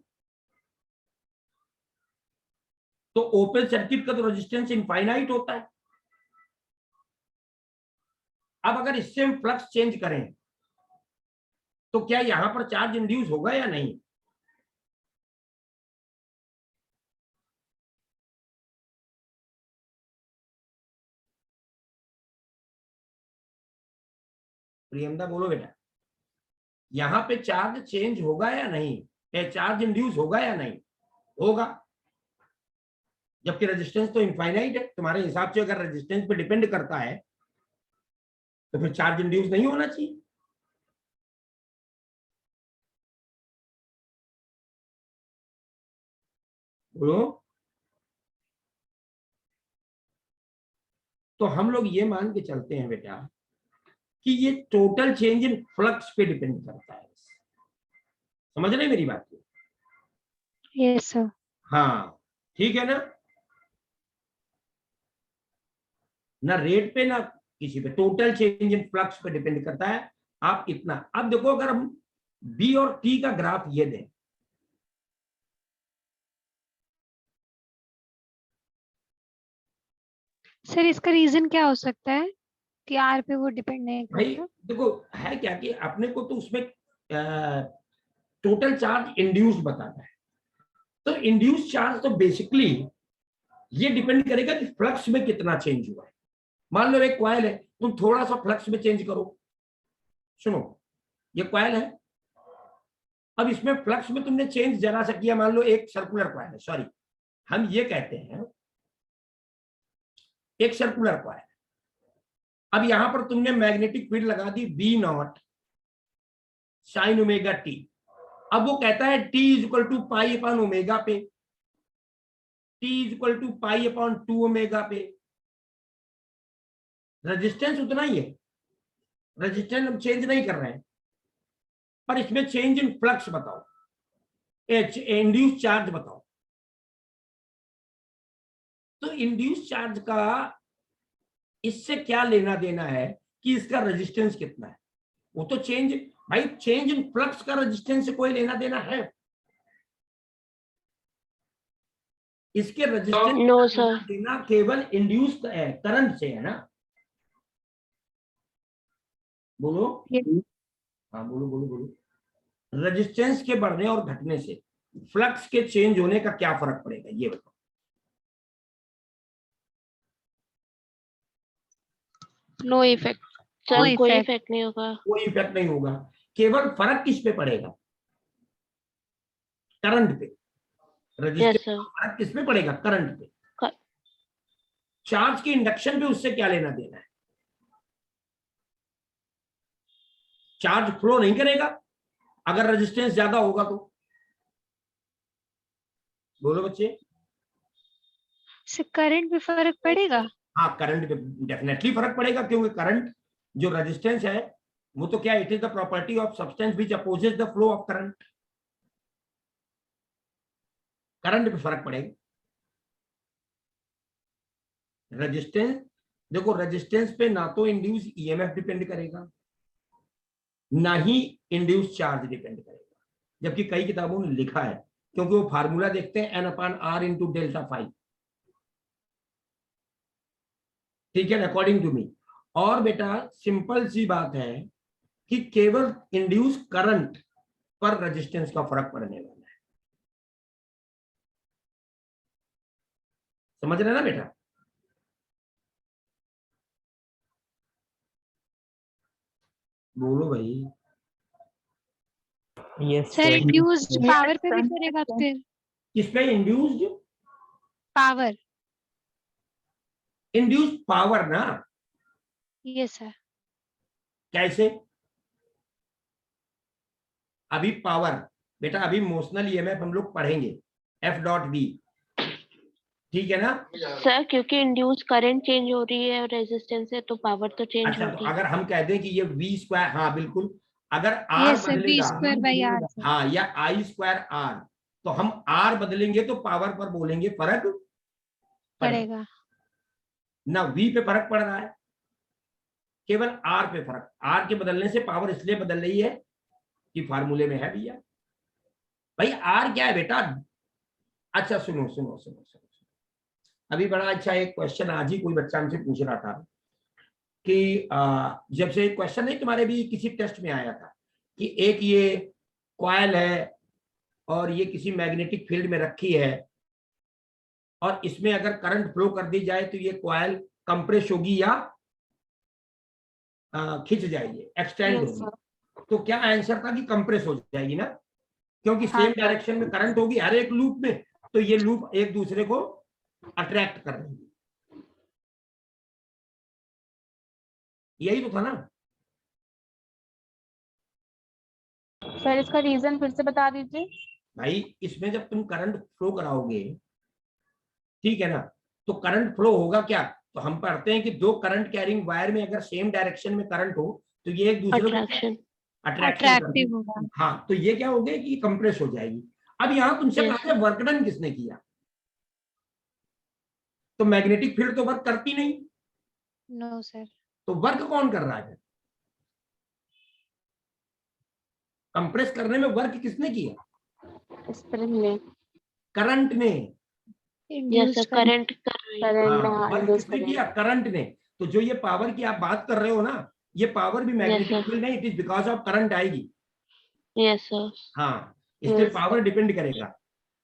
S1: तो ओपन सर्किट का तो रेजिस्टेंस इनफाइनाइट होता है। अब अगर इससे हम फ्लक्स चेंज करें तो क्या यहां पर चार्ज इंड्यूस होगा या नहीं? प्रियंका बोलो बेटा, यहां पे चार्ज चेंज होगा या नहीं? चार्ज इंड्यूस होगा या नहीं? होगा, जबकि रेजिस्टेंस तो इनफाइनाइट है। तुम्हारे हिसाब से अगर रेजिस्टेंस पे डिपेंड करता है तो फिर चार्ज इंड्यूस नहीं होना चाहिए। बोलो। तो हम लोग ये मान के चलते हैं बेटा कि ये टोटल चेंज इन फ्लक्स पे डिपेंड करता है। समझ रहे मेरी बात को?
S5: Yes sir.
S1: हाँ ठीक है ना, ना रेट पे ना किसी पे, टोटल चेंज इन फ्लक्स पे डिपेंड करता है। आप इतना, अब देखो अगर हम बी और टी का ग्राफ ये दें,
S5: सर इसका रीजन क्या हो सकता है कि आर पे वो डिपेंड नहीं
S1: भाई
S5: करता?
S1: देखो है क्या कि अपने को तो उसमें टोटल चार्ज इंड्यूस बताना है। तो इंड्यूस चार्ज तो बेसिकली ये डिपेंड करेगा कि फ्लक्स में कितना चेंज हुआ है। मान लो एक कॉइल है, तुम थोड़ा सा फ्लक्स में चेंज करो। सुनो, ये कॉइल है, अब इसमें फ्लक्स में तुमने चेंज जरा सा किया। मान लो एक सर्कुलर कॉइल है, सॉरी हम ये कहते हैं एक सर्कुलर कॉइल। अब यहां पर तुमने मैग्नेटिक फील्ड लगा दी B naught sine omega T. अब वो कहता है T is equal to pi upon omega पे, T is equal to pi upon 2 omega पे। रेजिस्टेंस उतना ही है, रेजिस्टेंस हम चेंज नहीं कर रहे हैं, पर इसमें चेंज इन फ्लक्स बताओ, इंड्यूस चार्ज बताओ। तो इंड्यूस चार्ज का इससे क्या लेना देना है कि इसका रेजिस्टेंस कितना है? वो तो चेंज, भाई चेंज इन फ्लक्स का रेजिस्टेंस से कोई लेना देना है? इसके रेजिस्टेंस
S4: नो सर।
S1: देना केवल इंड्यूस करंट से है ना? बोलो। हाँ बोलो बोलो बोलो। रेजिस्टेंस के बढ़ने और घटने से फ्लक्स के चेंज होने का क्या फर्क पड़ेगा, ये बताओ।
S5: No effect.
S4: सर कोई इफेक्ट नहीं होगा।
S1: कोई इफेक्ट नहीं होगा, केवल फर्क किस पे पड़ेगा? करंट पे। Resistance
S4: yes sir.
S1: फर्क किस पे पड़ेगा? करंट पे। चार्ज की इंडक्शन पे उससे क्या लेना देना है? चार्ज फ्लो नहीं करेगा अगर रेजिस्टेंस ज्यादा होगा तो। बोलो बच्चे।
S5: से करंट पे फर्क पड़ेगा?
S1: हाँ करंट पे डेफिनेटली फर्क पड़ेगा, क्योंकि करंट जो रेजिस्टेंस है वो तो क्या, it is the property of substance which opposes the flow of current. Current पे फर्क पड़ेगा। रेजिस्टेंस, देखो रेजिस्टेंस पे ना तो इंड्यूस ईएमएफ डिपेंड करेगा, ना ही इंड्यूस चार्ज डिपेंड करेगा, जबकि कई किताबों में लिखा है, क्योंकि वो फार्मूला देखते हैं n upon r into delta phi. ठीक है, अकॉर्डिंग टू मी। और बेटा सिंपल सी बात है कि केवल इंड्यूस करंट पर रेजिस्टेंस का फर्क पड़ने वाला है। समझ रहे ना बेटा? बोलो भाई।
S6: यस
S5: सर इंड्यूस पावर पे भी करेगा फिर?
S1: किस पे इंड्यूस्ड?
S5: पावर।
S1: इंड्यूस्ड पावर ना?
S5: Yes sir.
S1: कैसे? अभी पावर बेटा अभी मोशनल ईएमएफ हम लोग पढ़ेंगे, एफ डॉट बी, ठीक है ना।
S4: सर क्योंकि इंड्यूस करंट चेंज हो रही है और रेजिस्टेंस है तो पावर तो चेंज
S1: अच्छा, तो
S4: होगी।
S1: अगर हम कह दें कि ये वी स्क्वायर, हाँ बिल्कुल, अगर आर
S5: यस सर, बी
S1: बदलेगा,
S5: स्क्वायर बाई आर सर।
S1: हाँ, या आई स्क्वायर आर, तो हम आर बदलेंगे तो पावर पर बोलेंगे फर्क पड़ेगा
S5: पड़ेगा।
S1: ना, वी पे फर्क पड़ रहा है, केवल आर पे फर्क। आर के बदलने से पावर इसलिए बदल रही है कि फार्मूले में है भैया। भाई आर क्या है बेटा? अच्छा सुनो सुनो सुनो सुनो, अभी बड़ा अच्छा एक क्वेश्चन आज ही कोई बच्चा हमसे पूछ रहा था कि जब से एक क्वेश्चन नहीं तुम्हारे भी किसी टेस्ट में आया था कि एक ये कॉइल है और ये किसी मैग्नेटिक फील्ड में रखी है और इसमें अगर करंट फ्लो कर दी जाए तो ये कॉइल कंप्रेस होगी या खिंच जाएगी, एक्सटेंड
S2: Yes,
S1: होगी।
S2: sir.
S1: तो क्या आंसर था कि कंप्रेस हो जाएगी ना, क्योंकि
S2: हाँ,
S1: सेम
S2: sir.
S1: डायरेक्शन में करंट होगी हर एक लूप में, तो ये लूप एक दूसरे को अट्रैक्ट कर रही है, यही तो था ना।
S2: सर इसका रीजन फिर से बता दीजिए।
S1: भाई इसमें जब तुम करंट फ्लो कराओगे, ठीक है ना, तो करंट फ्लो होगा क्या, तो हम पढ़ते हैं कि दो करंट कैरिंग वायर में अगर सेम डायरेक्शन में करंट हो तो ये एक दूसरे को
S4: अट्रैक्शन।
S1: अट्रैक्शन
S5: अट्रैक्टिव होगा।
S1: हाँ, तो ये क्या हो गया कि कंप्रेस हो जाएगी। अब यहां तुमसे
S4: Yes.
S1: कहा वर्क डन किसने किया, तो मैग्नेटिक फील्ड तो वर्क करती नहीं,
S5: नो सर।
S1: तो वर्क कौन कर रहा है? कंप्रेस करने में वर्क किसने किया?
S2: स्प्रिंग में।
S1: करंट ने।
S4: यस
S5: इंड्यूस्ड
S4: सर, करंट कर रही है।
S2: करंट में,
S1: हाँ,
S2: हाँ,
S1: वर्क
S2: इंड्यूस
S1: किसने
S2: करें।
S1: किया? करंट ने। तो जो ये पावर की आप बात कर रहे हो ना, ये पावर भी मैग्नेटिक
S4: sir.
S1: फील्ड नहीं, it is because of current आएगी।
S4: Yes sir.
S1: हाँ, इसलिए
S2: Yes.
S1: पावर डिपेंड करेगा,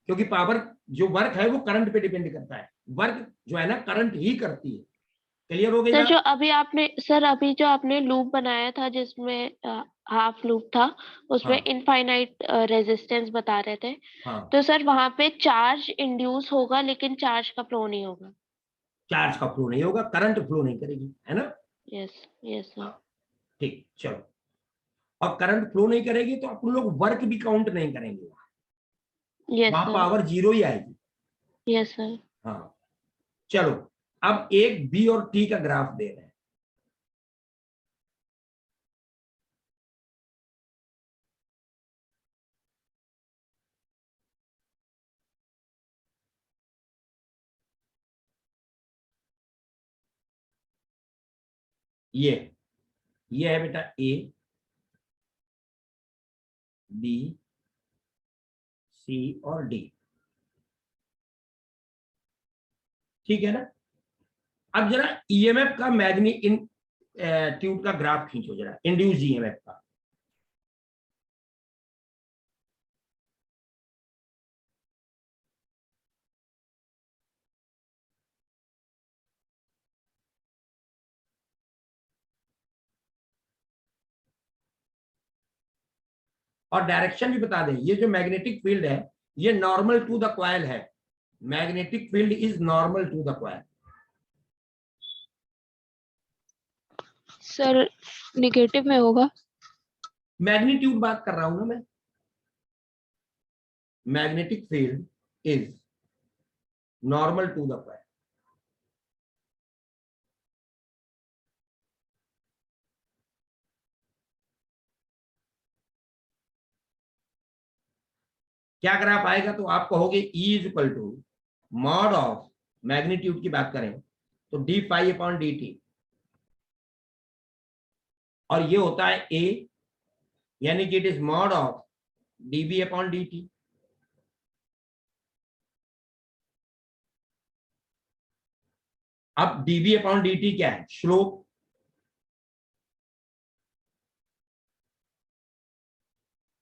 S1: क्योंकि पावर जो वर्क है वो करंट पे डिपेंड करता है, वर्क जो है ना करंट ही करती है। क्लियर हो गई
S4: सर
S1: बात?
S4: जो अभी जो आपने लूप बनाया था जिसमें हाफ लूप था, उसमें
S1: हाँ
S4: इनफाइनाइट रेजिस्टेंस बता रहे थे,
S1: हाँ,
S4: तो सर वहां पे चार्ज इंड्यूस होगा लेकिन चार्ज का फ्लो नहीं होगा।
S1: चार्ज का फ्लो नहीं होगा, करंट फ्लो नहीं करेगी, है ना।
S4: Yes yes sir.
S1: ठीक, चलो। और करंट फ्लो नहीं करेगी तो अपन लोग वर्क भी काउंट नहीं करेंगे,
S4: यस
S1: वहां
S4: सर।
S1: पावर जीरो ही आएगी।
S4: Yes sir.
S1: हाँ, चलो। अब एक बी और टी का ग्राफ दे रहे हैं, ये है बेटा ए, बी, सी और डी, ठीक है ना। अब जरा ईएमएफ का मैग्नी इन ट्यूब का ग्राफ खींचो जरा, इंड्यूस ईएमएफ का। और डायरेक्शन भी बता दें, ये जो मैग्नेटिक फील्ड है ये नॉर्मल टू द कॉइल है, magnetic field is normal to the coil.
S5: Sir negative में होगा।
S1: मैग्नीट्यूड बात कर रहा हूं ना मैं, magnetic field is normal to the coil. क्या ग्राफ आएगा, तो आप कहोगे E is equal to mod of, magnitude की बात करें तो d phi upon D t, और ये होता है A, यानी कि it is mod of d B upon D T. अब D B upon D T क्या है? स्लोप।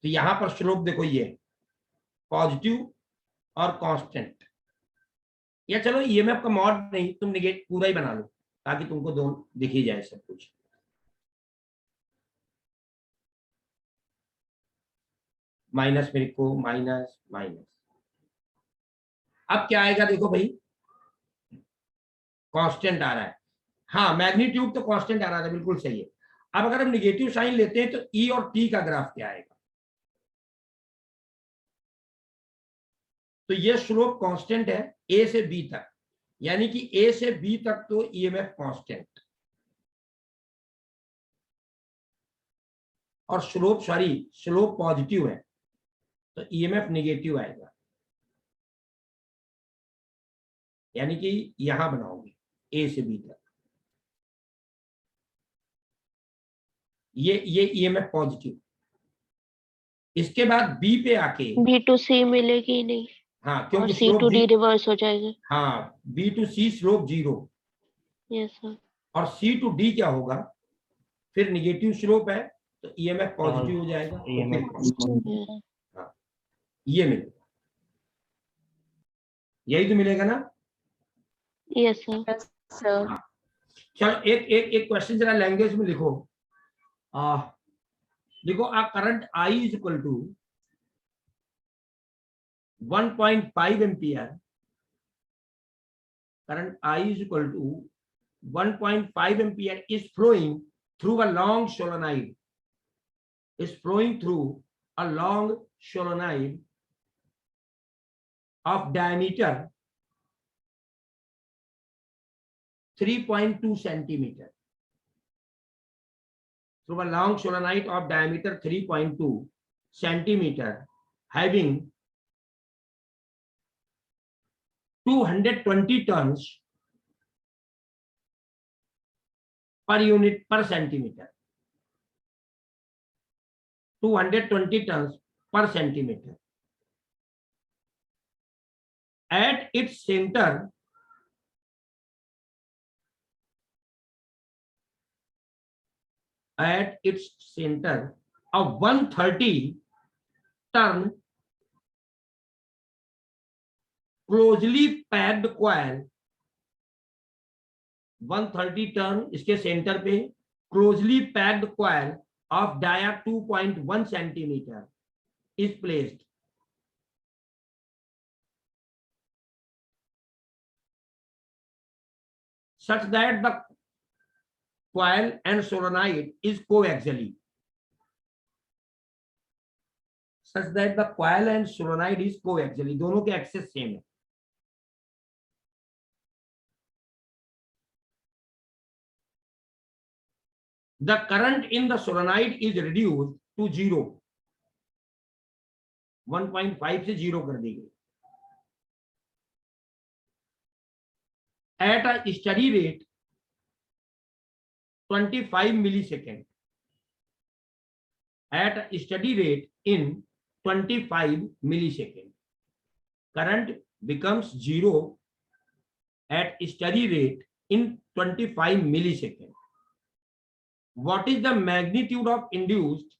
S1: तो यहां पर स्लोप देखो, ये पॉजिटिव और कांस्टेंट, या चलो ईएमएफ का मॉड नहीं, तुम निगेट पूरा ही बना लो ताकि तुमको दोनों दिख ही जाए सब कुछ। माइनस मेरे को, माइनस माइनस, अब क्या आएगा देखो भाई, कांस्टेंट आ रहा है। हाँ, मैग्नीट्यूड तो कांस्टेंट आ रहा था, बिल्कुल सही है। अब अगर हम निगेटिव साइन लेते हैं तो ई और टी का ग्राफ क्या आएगा? तो ये स्लोप कांस्टेंट है ए से बी तक, यानी कि ए से बी तक तो ईएमएफ कांस्टेंट, और स्लोप पॉजिटिव है तो ईएमएफ नेगेटिव आएगा, यानी कि यहां बनाओगे ए से बी तक, ये ईएमएफ पॉजिटिव। इसके बाद बी पे आके
S4: बी टू सी मिलेगी नहीं
S1: हाँ
S4: और
S1: क्योंकि
S4: c to
S1: slope
S4: d reverse हो जाएगा।
S1: हाँ b to c slope 0
S4: yes sir.
S1: और सी टू डी क्या होगा, फिर निगेटिव स्लोप है तो ईएमएफ पॉजिटिव हो जाएगा, तो फिर हाँ ये मिलेगा, यही तो मिलेगा ना।
S4: Yes sir.
S2: सर
S1: हाँ चलो एक क्वेश्चन जरा लैंग्वेज में लिखो। देखो current I is equal to 1.5 ampere, current I is equal to 1.5 ampere is flowing through a long solenoid, is flowing through a long solenoid of diameter 3.2 centimeter, through a long solenoid of diameter 3.2 centimeter having 220 turns per unit per centimeter, 220 turns per centimeter. At its center, a 130 turn closely packed coil, 130 turn इसके सेंटर पे closely packed coil of dia 2.1 centimetre is placed, such that the coil and solenoid is coaxially, such that the coil and solenoid is coaxially, दोनों के एक्सेस सेम है। The current in the solenoid is reduced to 0, 1.5 से 0 कर दी गई। At a steady rate 25 millisecond, at a steady rate in 25 millisecond, current becomes 0 at steady rate in 25 millisecond. What is the magnitude of induced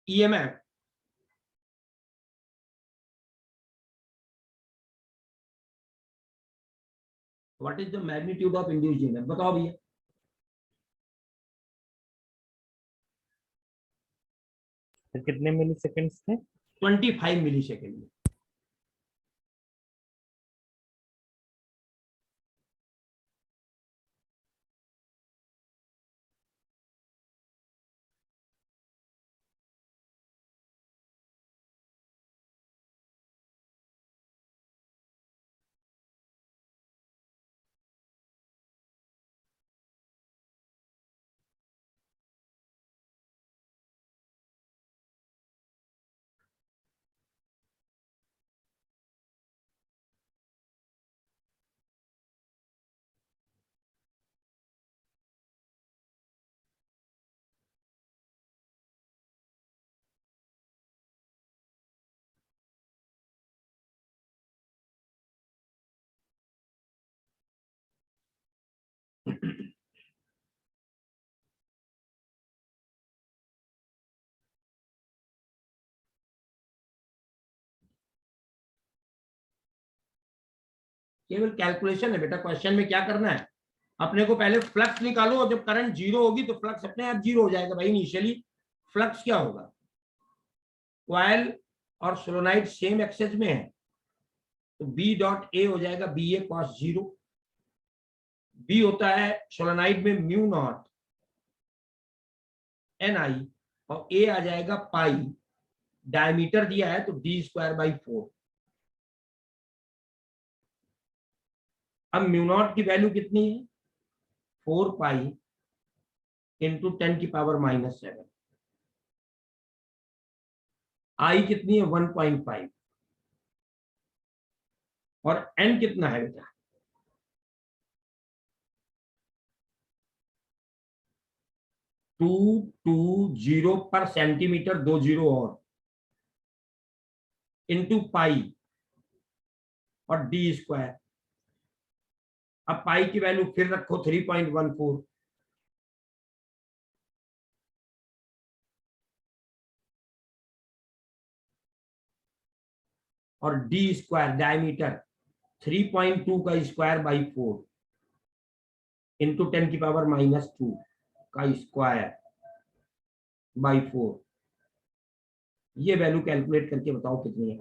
S1: EMF what is the magnitude of induced EMF बताओ भैया।
S6: कितने मिली सेकेंड्स थे?
S1: 25 मिलीसेकंड में। केवल कैलकुलेशन है बेटा, क्वेश्चन में क्या करना है, अपने को पहले फ्लक्स निकालो और जब करंट 0 होगी तो फ्लक्स अपने आप 0 हो जाएगा भाई। इनिशियली फ्लक्स क्या होगा, कॉइल और सोलोनाइड सेम एक्सेस में है तो बी डॉट ए हो जाएगा बी ए कॉस 0, बी होता है सोलोनाइड में म्यू नॉट एन आई और ए आ जाएगा पाई डायमीटर दिया है तो d²/4। अब म्यू नॉट की वैल्यू कितनी है 4 पाई इंटू 10⁻⁻7। आई कितनी है 1.5 और n कितना है बेटा 220 पर सेंटीमीटर, 2 जीरो और इंटू पाई और d²। अब पाई की वैल्यू फिर रखो 3.14 और d² डायमीटर 3.2 का स्क्वायर/4 इंटू 10⁻⁻2 का स्क्वायर/4। ये वैल्यू कैलकुलेट करके बताओ कितनी है।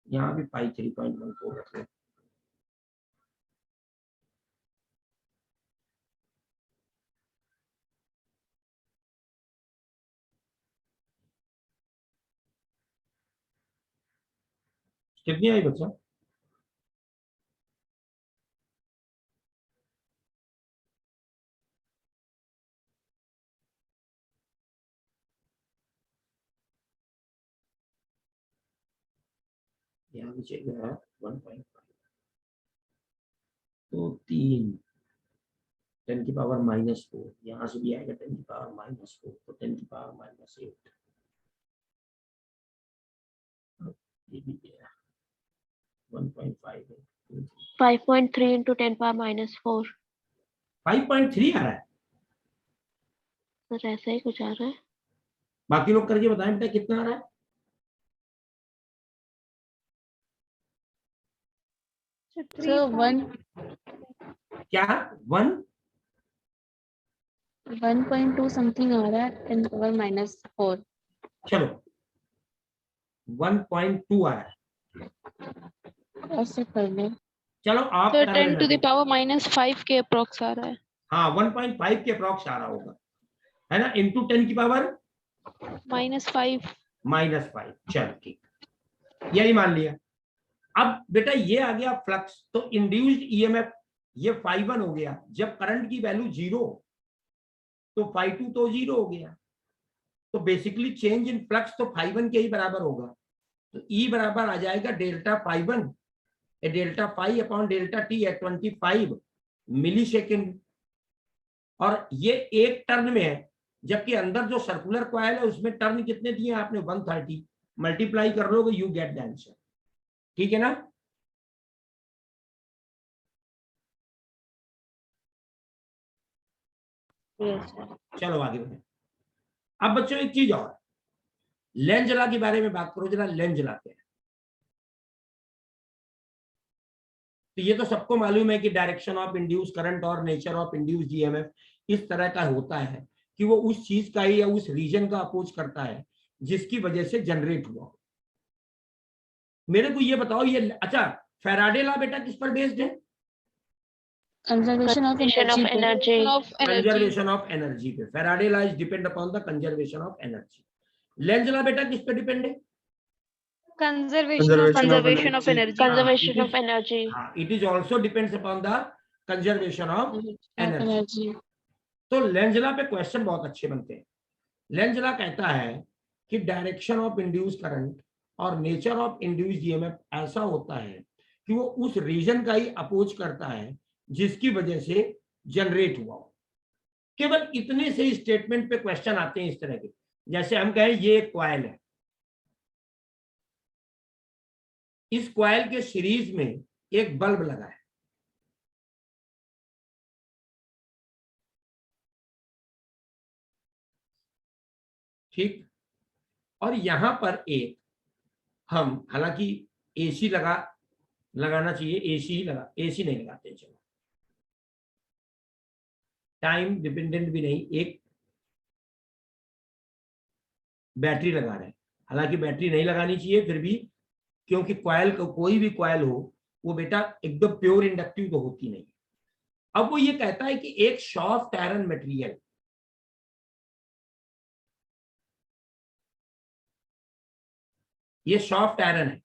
S1: यहाँ भी पाई 3.14 रख लो। कितनी आई बच्चा यहाँ भी चाहिए 1.5 तो 3 10⁻⁻4 यहाँ से भी आएगा 10⁻⁻4 तो 10⁻⁻8 ये भी 1.5 है
S4: 5.3 into 10⁻⁻4।
S1: 5.3 आ रहा है।
S4: सर ऐसा ही कुछ आ रहा है।
S1: बाकी लोग करके बताएं बेटा कितना आ रहा है।
S2: So 1.2 समथिंग आ रहा है 10⁻⁻4।
S1: चलो 1.2 आ रहा है।
S2: ऐसे कर ले।
S1: चलो आप
S5: तो
S1: कर
S5: 10 to the
S1: लेना।
S5: power -5 के अप्रोक्स आ रहा है।
S1: हाँ 1.5 के अप्रॉक्स आ रहा होगा है ना, इंटू 10⁻⁻5। -5 चलो ठीक यही मान लिया। अब बेटा ये आ गया फ्लक्स तो इंड्यूस्ड ईएमएफ ये φ1 हो गया। जब करंट की वैल्यू 0 तो φ2 तो 0 हो गया। तो बेसिकली चेंज इन फ्लक्स तो φ1 के ही बराबर होगा। तो E बराबर आ जाएगा delta φ1 delta phi upon delta T है 25 मिली सेकेंड। और ये एक टर्न में है जबकि अंदर जो सर्कुलर कॉइल है उसमें टर्न कितने दिए आपने 130 मल्टीप्लाई कर लोगे यू गेट द आंसर। ठीक है ना। चलो आगे बढ़े। अब बच्चों एक चीज और लेंज लॉ के बारे में बात करो जरा। लेंज लॉ क्या है तो ये तो सबको मालूम है कि डायरेक्शन ऑफ इंड्यूस करंट और नेचर ऑफ इंड्यूस ईएमएफ इस तरह का होता है कि वो उस चीज का ही या उस रीजन का अपोज करता है जिसकी वजह से जनरेट हुआ। मेरे को ये बताओ ये अच्छा फैराडे लॉ बेटा किस पर बेस्ड है।
S2: Conservation of energy.
S1: Conservation of energy पे। Faraday law is depend upon the conservation of energy. Lenz law बेटा किस पे डिपेंड है।
S5: Conservation of energy.
S4: Conservation of energy.
S1: हाँ it is also depends upon the conservation of energy. तो लेंज लॉ पे क्वेश्चन बहुत अच्छे बनते हैं। लेंज लॉ कहता है कि डायरेक्शन ऑफ इंड्यूस करंट और नेचर ऑफ इंड्यूस ईएमएफ ऐसा होता है कि वो उस रीजन का ही अपोज करता है जिसकी वजह से जनरेट हुआ हो। केवल इतने से स्टेटमेंट पे क्वेश्चन आते हैं इस तरह के। जैसे हम कहें ये एक कॉइल है, इस कॉइल के सीरीज में एक बल्ब लगा है। ठीक। और यहां पर एक हम हालांकि एसी लगाना चाहिए, एसी ही लगा, एसी नहीं लगाते चलो, टाइम डिपेंडेंट भी नहीं, एक बैटरी लगा रहे हैं। हालांकि बैटरी नहीं लगानी चाहिए फिर भी, क्योंकि कॉइल कोई भी कॉइल हो वो बेटा एकदम प्योर इंडक्टिव तो होती नहीं। अब वो ये कहता है कि एक सॉफ्ट आयरन मटेरियल, ये सॉफ्ट आयरन है,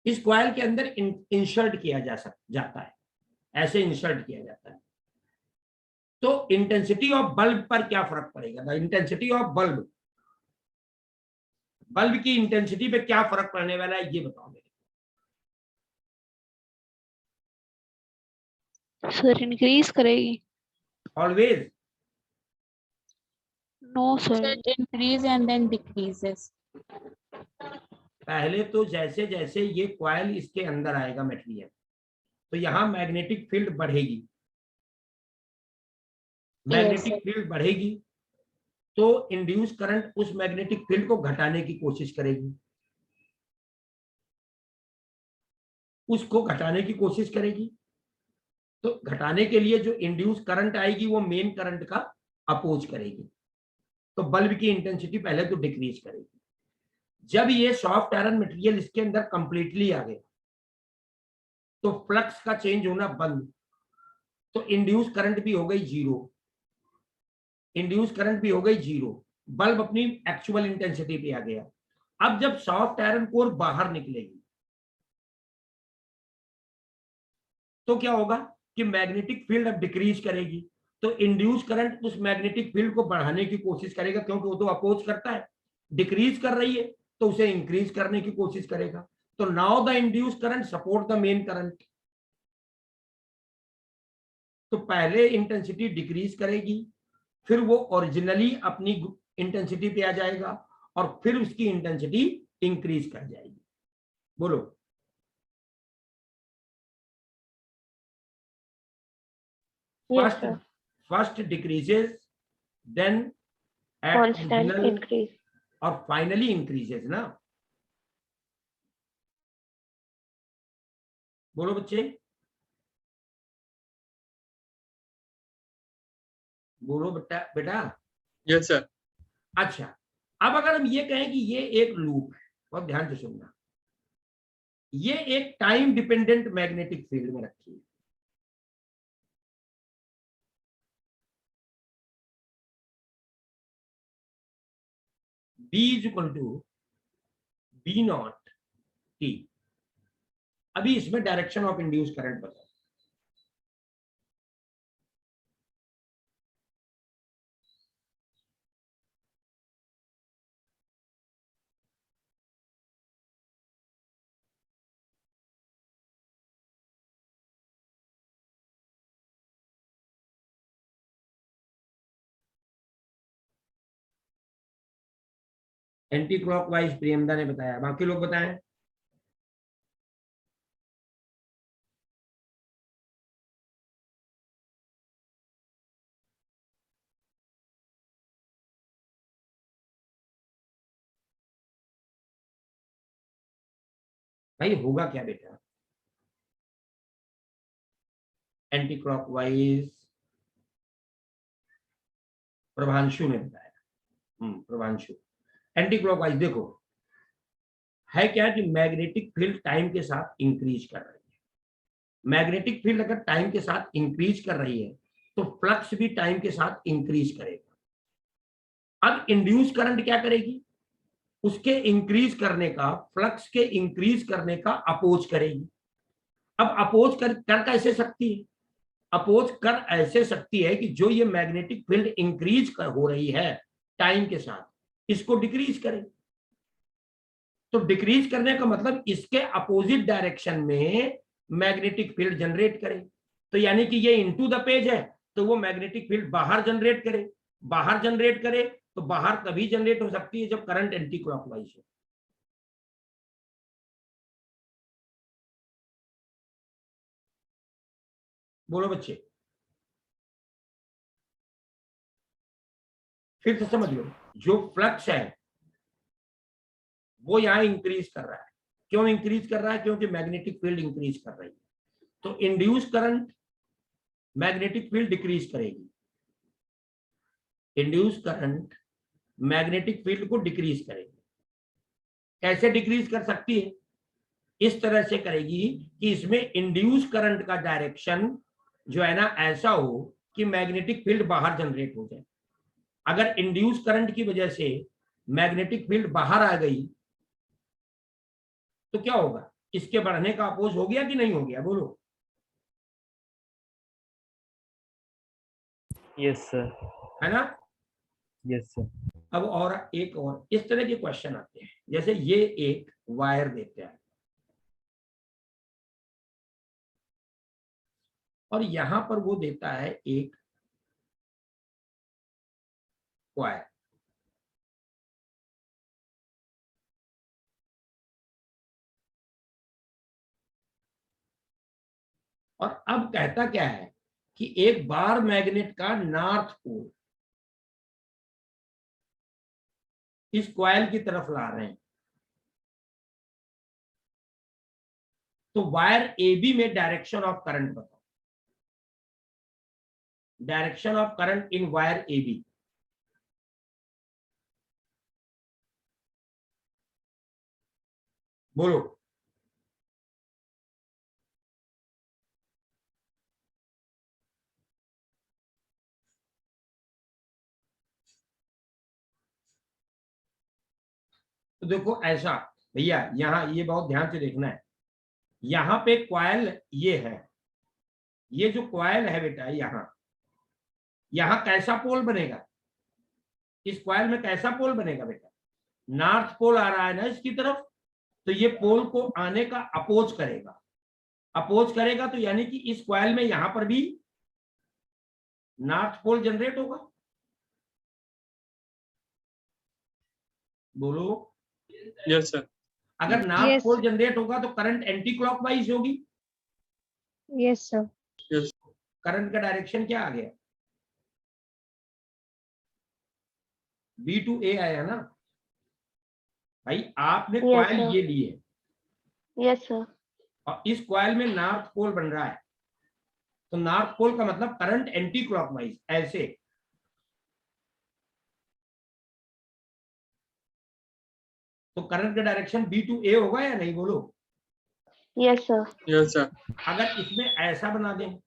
S1: इस कॉइल के अंदर इंसर्ट किया जाता है, ऐसे इंसर्ट किया जाता है। तो इंटेंसिटी ऑफ बल्ब पर क्या फर्क पड़ेगा? The intensity of bulb, bulb की इंटेंसिटी पे क्या फर्क पड़ने वाला है ये बताओ मेरे।
S4: सर इंक्रीज करेगी?
S1: Always
S4: no
S2: So
S4: sir.
S2: it increase and then decreases.
S1: पहले तो जैसे जैसे ये कॉइल इसके अंदर आएगा मटेरियल, तो यहां मैग्नेटिक फील्ड बढ़ेगी, मैग्नेटिक फील्ड बढ़ेगी तो इंड्यूस करंट उस मैग्नेटिक फील्ड को घटाने की कोशिश करेगी, उसको घटाने की कोशिश करेगी। तो घटाने के लिए जो इंड्यूस करंट आएगी वो मेन करंट का अपोज करेगी, तो बल्ब की इंटेंसिटी पहले तो डिक्रीज करेगी। जब ये सॉफ्ट आयरन मटेरियल इसके अंदर कंप्लीटली आ गया तो फ्लक्स का चेंज होना बंद, तो इंड्यूस करंट भी हो गई जीरो, इंड्यूस करंट भी हो गई जीरो, बल्ब अपनी एक्चुअल इंटेंसिटी पे आ गया। अब जब सॉफ्ट आयरन कोर बाहर निकलेगी तो क्या होगा कि मैग्नेटिक फील्ड अब डिक्रीज करेगी, तो इंड्यूस करंट उस मैग्नेटिक फील्ड को बढ़ाने की कोशिश करेगा, क्योंकि वो तो अपोज करता है, डिक्रीज कर रही है तो उसे इंक्रीज करने की कोशिश करेगा। तो now the induce current support the main current, तो पहले इंटेंसिटी डिक्रीज करेगी, फिर वो ओरिजिनली अपनी इंटेंसिटी पे आ जाएगा और फिर उसकी इंटेंसिटी इंक्रीज कर जाएगी। बोलो। First decreases, then at original
S4: increase
S1: और फाइनली इंक्रीजेस ना। बोलो बच्चे, बोलो बेटा बेटा।
S7: Yes sir.
S1: अच्छा, अब अगर हम ये कहें कि ये एक लूप है, बहुत ध्यान से सुनना, ये एक टाइम डिपेंडेंट मैग्नेटिक फील्ड में रखी है, B is equal to B naught T। अभी इसमें डायरेक्शन ऑफ इंड्यूस करंट बताओ। एंटी क्लॉकवाइज प्रियंदा ने बताया, बाकी लोग बताएं। भाई होगा क्या बेटा? एंटी क्लॉकवाइज प्रभांशु ने बताया। प्रभांशु, एंटी क्लॉकवाइज देखो है क्या कि मैग्नेटिक फील्ड टाइम के साथ इंक्रीज कर रही है। मैग्नेटिक फील्ड अगर टाइम के साथ इंक्रीज कर रही है तो फ्लक्स भी टाइम के साथ इंक्रीज करेगा। अब इंड्यूस करंट क्या करेगी? उसके इंक्रीज करने का, फ्लक्स के इंक्रीज करने का अपोज करेगी। अब अपोज कर कैसे सकती है? अपोज कर ऐसे सकती है कि जो ये मैग्नेटिक फील्ड इंक्रीज हो रही है टाइम के साथ, इसको डिक्रीज करे। तो डिक्रीज करने का मतलब इसके अपोजिट डायरेक्शन में मैग्नेटिक फील्ड जनरेट करे। तो यानी कि ये इनटू द पेज है तो वो मैग्नेटिक फील्ड बाहर जनरेट करे, बाहर जनरेट करे तो बाहर तभी जनरेट हो सकती है जब करंट एंटी क्लॉकवाइज हो। बोलो बच्चे, फिर से समझ लो, जो फ्लक्स है वो यहां इंक्रीज कर रहा है। क्यों इंक्रीज कर रहा है? क्योंकि मैग्नेटिक फील्ड इंक्रीज कर रही है। तो induce current magnetic field decrease करेगी, इंड्यूस करंट मैग्नेटिक फील्ड को डिक्रीज करेगी। कैसे डिक्रीज कर सकती है? इस तरह से करेगी कि इसमें इंड्यूस करंट का डायरेक्शन जो है ना ऐसा हो कि मैग्नेटिक फील्ड बाहर जनरेट हो जाए। अगर इंड्यूस करंट की वजह से मैग्नेटिक फील्ड बाहर आ गई तो क्या होगा? इसके बढ़ने का अपोज हो गया कि नहीं हो गया? बोलो।
S6: Yes sir.
S1: है ना?
S6: Yes sir.
S1: अब और एक और इस तरह के क्वेश्चन आते हैं, जैसे ये एक वायर देते हैं और यहां पर वो देता है एक वायर। और अब कहता क्या है कि एक बार मैग्नेट का नॉर्थ पोल इस कॉइल की तरफ ला रहे हैं, तो वायर AB में डायरेक्शन ऑफ करंट बताओ। Direction of current in wire AB। बोलो। तो देखो ऐसा भैया, यहां ये बहुत ध्यान से देखना है। यहां पे कॉइल ये है, ये जो कॉइल है बेटा यहां कैसा पोल बनेगा? इस कॉइल में कैसा पोल बनेगा बेटा? नॉर्थ पोल आ रहा है ना इसकी तरफ, तो ये पोल को आने का अपोज करेगा। अपोज करेगा तो यानी कि इस कॉइल में यहां पर भी नॉर्थ पोल जनरेट होगा। बोलो।
S7: Yes sir.
S1: अगर नॉर्थ
S5: Yes.
S1: पोल जनरेट होगा तो करंट एंटी क्लॉकवाइज होगी।
S5: Yes, sir.
S1: करंट का डायरेक्शन क्या आ गया? B to A आया ना भाई। आपने
S4: Yes,
S1: कॉइल
S4: sir.
S1: ये लिए
S4: यस सर।
S1: और इस कॉइल में नॉर्थ पोल बन रहा है, तो नॉर्थ पोल का मतलब करंट एंटी क्लॉकवाइज ऐसे। तो करंट का डायरेक्शन B to A होगा या नहीं? बोलो।
S4: Yes sir.
S7: Yes sir.
S1: अगर इसमें ऐसा बना दें,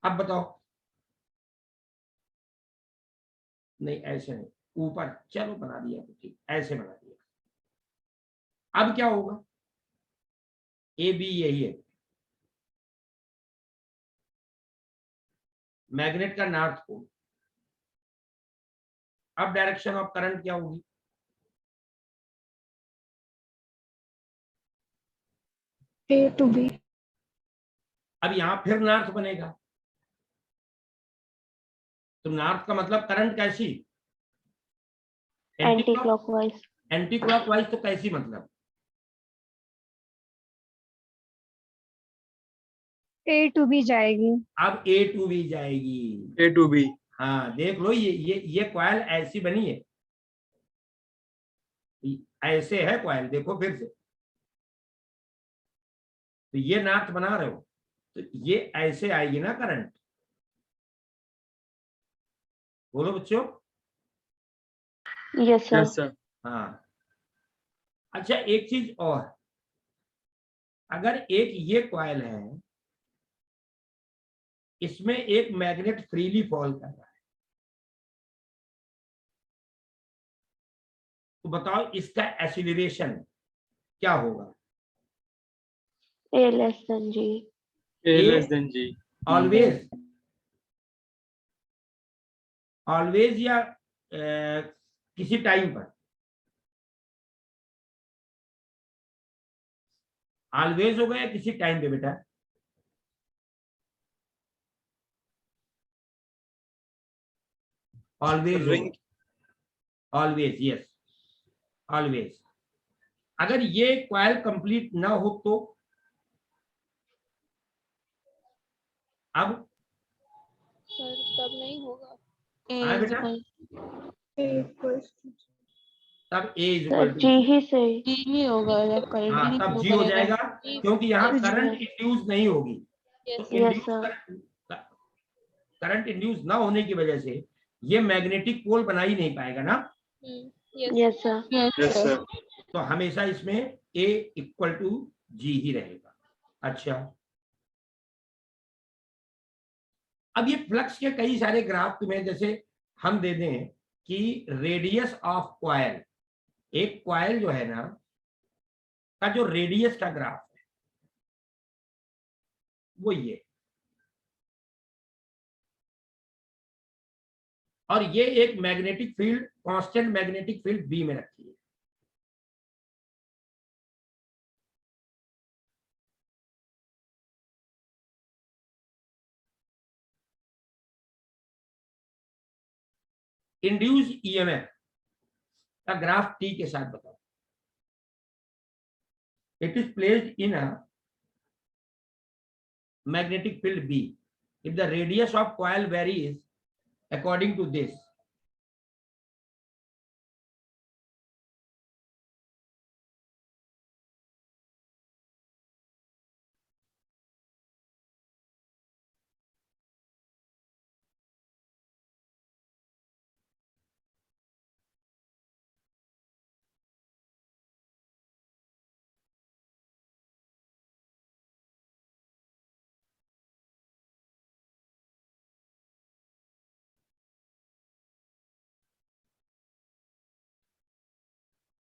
S1: अब बताओ। नहीं ऐसे नहीं, ऊपर चलो बना दिया तो ठीक, ऐसे बना दिया। अब क्या होगा? AB यही है, मैग्नेट का नॉर्थ पोल। अब डायरेक्शन ऑफ करंट क्या होगी?
S5: A to B.
S1: अब यहां फिर नॉर्थ बनेगा, तो नॉर्थ का मतलब करंट कैसी?
S4: Anti clockwise.
S1: Anti clockwise. तो कैसी मतलब?
S5: A to B जाएगी।
S1: अब A to B जाएगी।
S7: A to B।
S1: हाँ देख लो, ये कॉइल ऐसी बनी है, ऐसे है कॉइल, देखो फिर से। तो ये नॉर्थ बना रहे हो तो ये ऐसे आएगी ना करंट। बोलो बच्चों।
S4: Yes
S7: yes
S4: sir.
S7: सर।
S1: हाँ। अच्छा एक चीज और, अगर एक ये कॉइल है, इसमें एक मैग्नेट फ्रीली फॉल कर रहा है, तो बताओ इसका एक्सीलरेशन क्या होगा?
S4: A less than G।
S7: A
S1: A
S7: less than G।
S1: Always, always या किसी टाइम पर? ऑलवेज होगा या किसी टाइम पे बेटा? Always
S7: ring.
S1: होगा। Always, yes always. अगर ये कॉइल कंप्लीट ना हो तो अब
S2: सर तब नहीं होगा।
S1: हाँ बेटा। तब ए इज
S4: सर
S1: इक्वल
S4: जी
S1: टू,
S4: ही से
S2: जी ही होगा जब करंट ही
S1: हाँ
S2: नहीं
S1: तब
S2: फ्लो
S1: जी हो
S2: करेगा।
S1: जाएगा, क्योंकि यहाँ
S4: जी,
S1: करंट
S4: yes.
S1: इंड्यूस नहीं होगी। तो
S2: yes
S4: Yes,
S1: induce
S4: sir.
S1: Current induce ना होने की वजह से ये मैग्नेटिक पोल बना ही नहीं पाएगा ना।
S4: Yes, sir.
S2: Yes
S7: Yes,
S2: sir.
S7: sir.
S1: तो हमेशा इसमें ए इक्वल टू जी ही रहेगा। अच्छा, अब ये फ्लक्स के कई सारे ग्राफ तुम्हें जैसे हम दे दें कि रेडियस ऑफ कॉइल, एक कॉइल जो है ना का जो रेडियस का ग्राफ है वो ये, और ये एक magnetic field, constant magnetic field b में रखी है। इंड्यूस ईएमएफ का ग्राफ टी के साथ बताओ। It is placed in a magnetic field B. If the radius of coil varies according to this,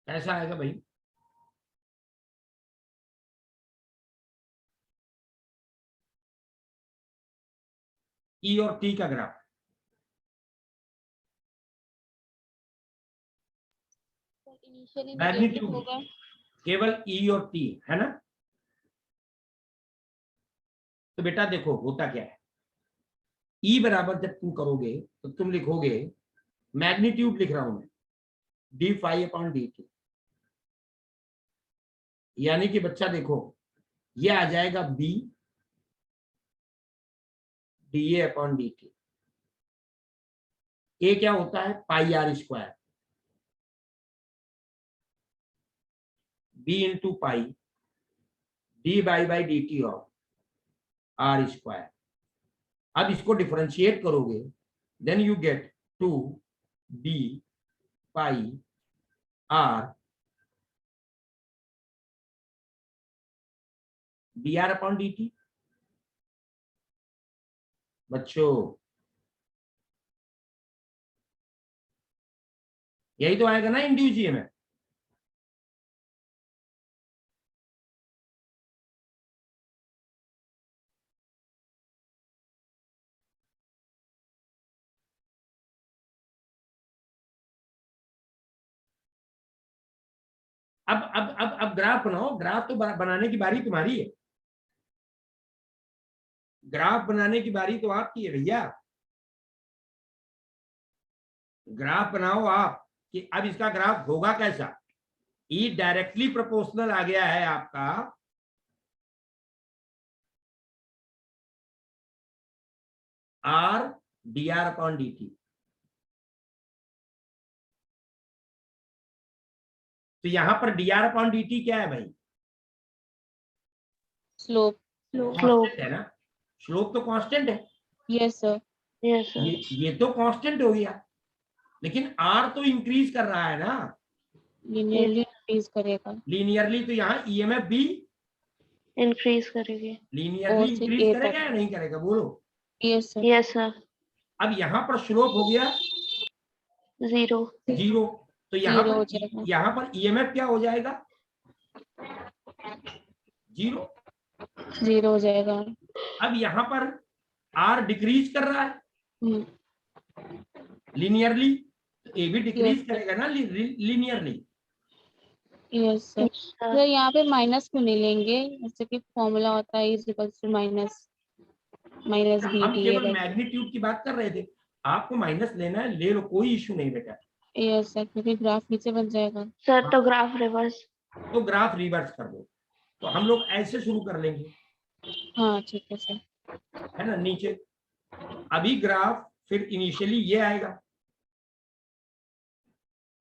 S1: ऐसा आएगा भाई। ई और टी का ग्राफ,
S2: इनिशियली
S1: मैग्नीट्यूड
S2: होगा।
S1: केवल ई और टी है ना। तो बेटा देखो होता क्या है, ई बराबर जब तुम करोगे तो तुम लिखोगे, मैग्नीट्यूड लिख रहा हूं मैं, D phi upon D T, यानी कि बच्चा देखो ये आ जाएगा B D A upon D T. A क्या होता है, pi R square, B into pi D by D T of R square. अब इसको डिफरेंशिएट करोगे, then you get 2 D pi R D R upon D T. बच्चों यही तो आएगा ना इंड्यूस ईएमएफ। अब ग्राफ बनाओ, ग्राफ तो बनाने की बारी तुम्हारी है, ग्राफ बनाने की बारी तो आपकी है भैया। ग्राफ बनाओ आप कि अब इसका ग्राफ होगा कैसा। ई डायरेक्टली प्रोपोर्शनल आ गया है आपका are D R upon D T. तो यहां पर D R upon D T क्या है भाई,
S2: स्लोप।
S1: कांस्टेंट है ना, स्लोप तो कांस्टेंट है।
S2: Yes sir.
S4: Yes, sir.
S1: ये तो कांस्टेंट हो गया, लेकिन आर तो इंक्रीज कर रहा है ना
S2: लिनियरली इंक्रीज करेगा।
S1: लीनियरली। तो यहाँ ईएमएफ भी
S4: Increase करेंगे.
S1: लीनियरली
S2: O से
S1: इंक्रीज
S2: A
S1: करेगा
S2: तक।
S1: या नहीं करेगा, बोलो।
S2: Yes sir.
S4: Yes, sir.
S1: अब यहाँ पर स्लोप हो गया
S4: 0.
S1: 0, तो यहाँ
S2: Zero हो
S1: पर
S2: जाएगा।
S1: यहाँ पर ईएमएफ क्या हो जाएगा, 0।
S2: 0 हो जाएगा।
S1: अब यहाँ पर आर डिक्रीज कर रहा है
S2: हम्म,
S1: लीनियरली, तो ए भी डिक्रीज
S2: Yes, sir.
S1: करेगा ना linearly.
S2: Yes sir.
S4: Yes, sir.
S2: Sir यहाँ पे माइनस क्यों नहीं लेंगे, जैसे कि फॉर्मूला होता है is equal to minus b
S1: हम
S2: डी
S1: केवल
S2: ए।
S1: मैग्नीट्यूड की बात कर रहे थे, आपको माइनस लेना है ले लो, कोई इश्यू नहीं बेटा।
S2: यस सर, क्योंकि ग्राफ नीचे बन जाएगा।
S4: Sir, तो ग्राफ रिवर्स.
S1: तो ग्राफ रिवर्स कर दो, तो हम लोग ऐसे शुरू कर लेंगे,
S2: हाँ ठीक है सर।
S1: है ना। नीचे अभी ग्राफ फिर इनिशियली ये आएगा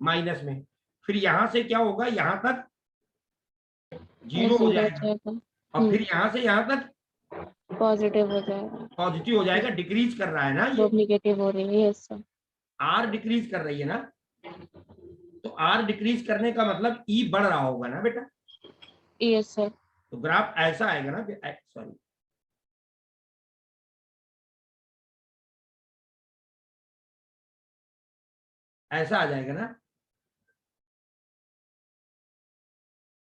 S1: माइनस में, फिर यहां से क्या होगा, यहां तक 0 हो जाएगा, और फिर यहां से यहां तक
S2: पॉजिटिव हो जाएगा,
S1: पॉजिटिव हो जाएगा। डिक्रीज कर रहा है ना, ये
S2: स्लोप नेगेटिव हो रही है। Yes sir.
S1: आर डिक्रीज कर रही है ना, तो आर डिक्रीज करने का मतलब ई बढ़ रहा होगा ना बेटा,
S2: यस सर।
S1: तो ग्राफ ऐसा आएगा ना, सॉरी ऐसा आ जाएगा ना,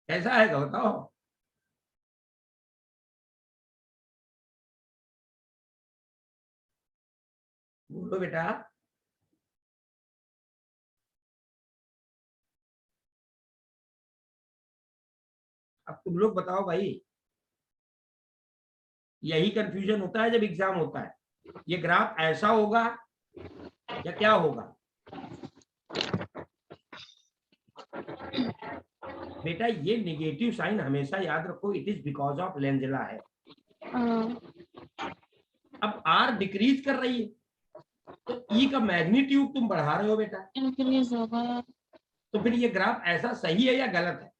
S1: कैसा आएगा बताओ। बोलो बेटा। अब तुम लोग बताओ भाई, यही कंफ्यूजन होता है जब एग्जाम होता है, ये ग्राफ ऐसा होगा या क्या होगा। बेटा ये नेगेटिव साइन हमेशा याद रखो, इट इज बिकॉज ऑफ लेंजला है। अब आर डिक्रीज कर रही है, तो ई का मैग्नीट्यूड तुम बढ़ा रहे हो बेटा,
S2: इंक्रीज होगा।
S1: तो फिर ये ग्राफ ऐसा सही है या गलत है?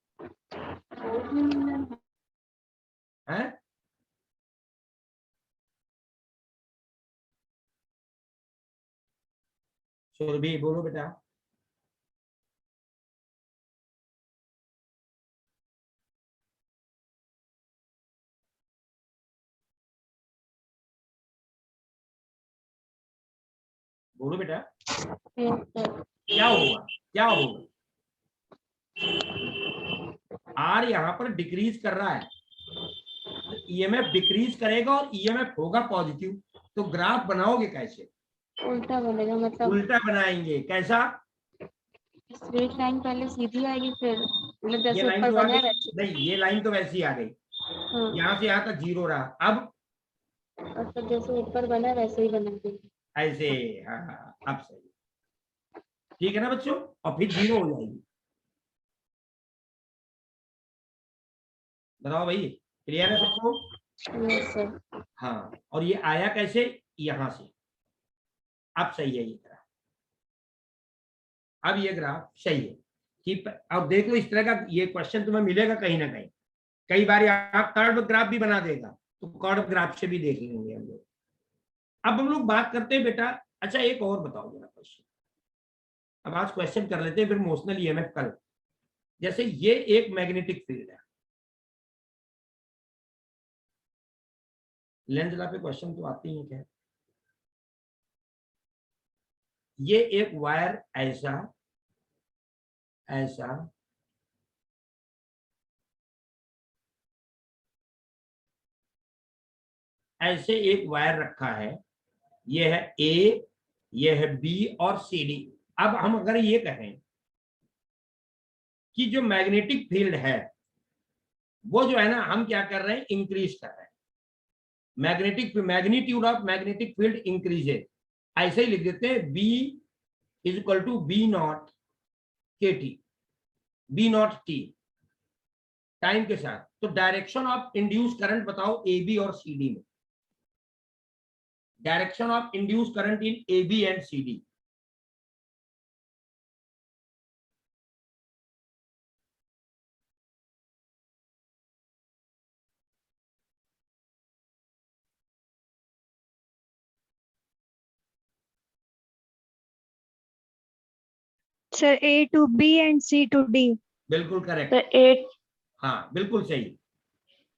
S1: हैं? सुरभि बोलो बेटा। बोलो बेटा, क्या होगा, क्या होगा? आर यहाँ पर डिक्रीज कर रहा है, तो ईएमएफ डिक्रीज करेगा और ईएमएफ होगा पॉजिटिव, तो ग्राफ बनाओगे कैसे?
S2: उल्टा बनेगा, मतलब
S1: उल्टा बनाएंगे। कैसा?
S2: स्ट्रेट लाइन पहले सीधी आएगी, फिर मतलब
S1: ये
S2: जैसे
S1: लाइन
S2: ऊपर
S1: तो आ
S2: बना
S1: गई,
S2: है।
S1: नहीं ये लाइन तो वैसी आ गई,
S2: हाँ,
S1: यहाँ से यहाँ तक 0 रहा, अब
S2: और फिर जैसे ऊपर बना है वैसे ही बना देंगे।
S1: ऐसे। हाँ हाँ, अब सही, ठीक है ना बच्चों, और फिर 0 हो जाएगी। बताओ भाई, क्लियर है सबको?
S2: Yes sir.
S1: हाँ, और ये आया कैसे, यहां से। अब सही है ये ग्राफ, अब ये ग्राफ सही है। ठीक, अब देख लो इस तरह का ये क्वेश्चन तुम्हें मिलेगा कहीं ना कहीं, कई बार आप कर्व ग्राफ भी बना देगा, तो कर्व ग्राफ से भी देख लेंगे हम लोग। अब हम लोग बात करते हैं बेटा, अच्छा एक और बताओ जरा क्वेश्चन, अब आज क्वेश्चन कर लेते हैं, फिर मोशनल ईएमएफ कल। जैसे ये एक मैग्नेटिक फील्ड है, लेंस लॉ पे क्वेश्चन तो आते ही हैं। ये एक वायर ऐसा ऐसा ऐसे एक वायर रखा है, ये है ए, ये है बी और सी डी। अब हम अगर ये कहें कि जो मैग्नेटिक फील्ड है वो जो है ना, हम क्या कर रहे हैं, इंक्रीज कर रहे हैं। Magnetic magnitude of magnetic field increases, ऐसे ही लिख देते हैं, B is equal to B naught K T, B naught T time के साथ। तो डायरेक्शन ऑफ इंड्यूस करंट बताओ ए बी और सी डी में, direction of induce current in A B and C D.
S5: Sir A to B and C to D.
S1: बिल्कुल करेक्ट,
S4: तो 8
S1: हाँ बिल्कुल सही,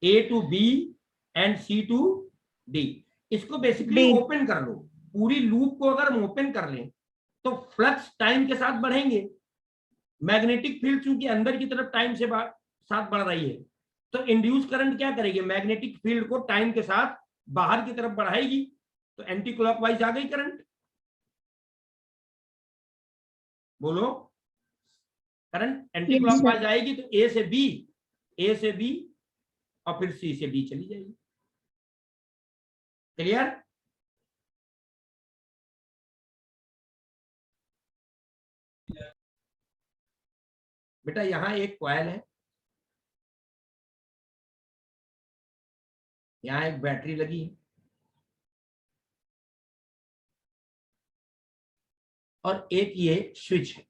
S1: A to B and C to D. इसको बेसिकली
S5: D.
S1: ओपन कर लो, पूरी लूप को अगर हम ओपन कर लें तो फ्लक्स टाइम के साथ बढ़ेंगे। मैग्नेटिक फील्ड चूंकि अंदर की तरफ टाइम से साथ बढ़ रही है, तो इंड्यूस करंट क्या करेगी, मैग्नेटिक फील्ड को टाइम के साथ बाहर की तरफ बढ़ाएगी, तो एंटी क्लॉकवाइज आ गई करंट। बोलो, करंट एंटी
S5: Yes,
S1: क्लॉकवाइज आएगी, तो ए से बी, ए से बी और फिर सी से डी चली जाएगी। क्लियर? बेटा यहां एक कॉइल है, यहां एक बैटरी लगी है, और एक ये स्विच है।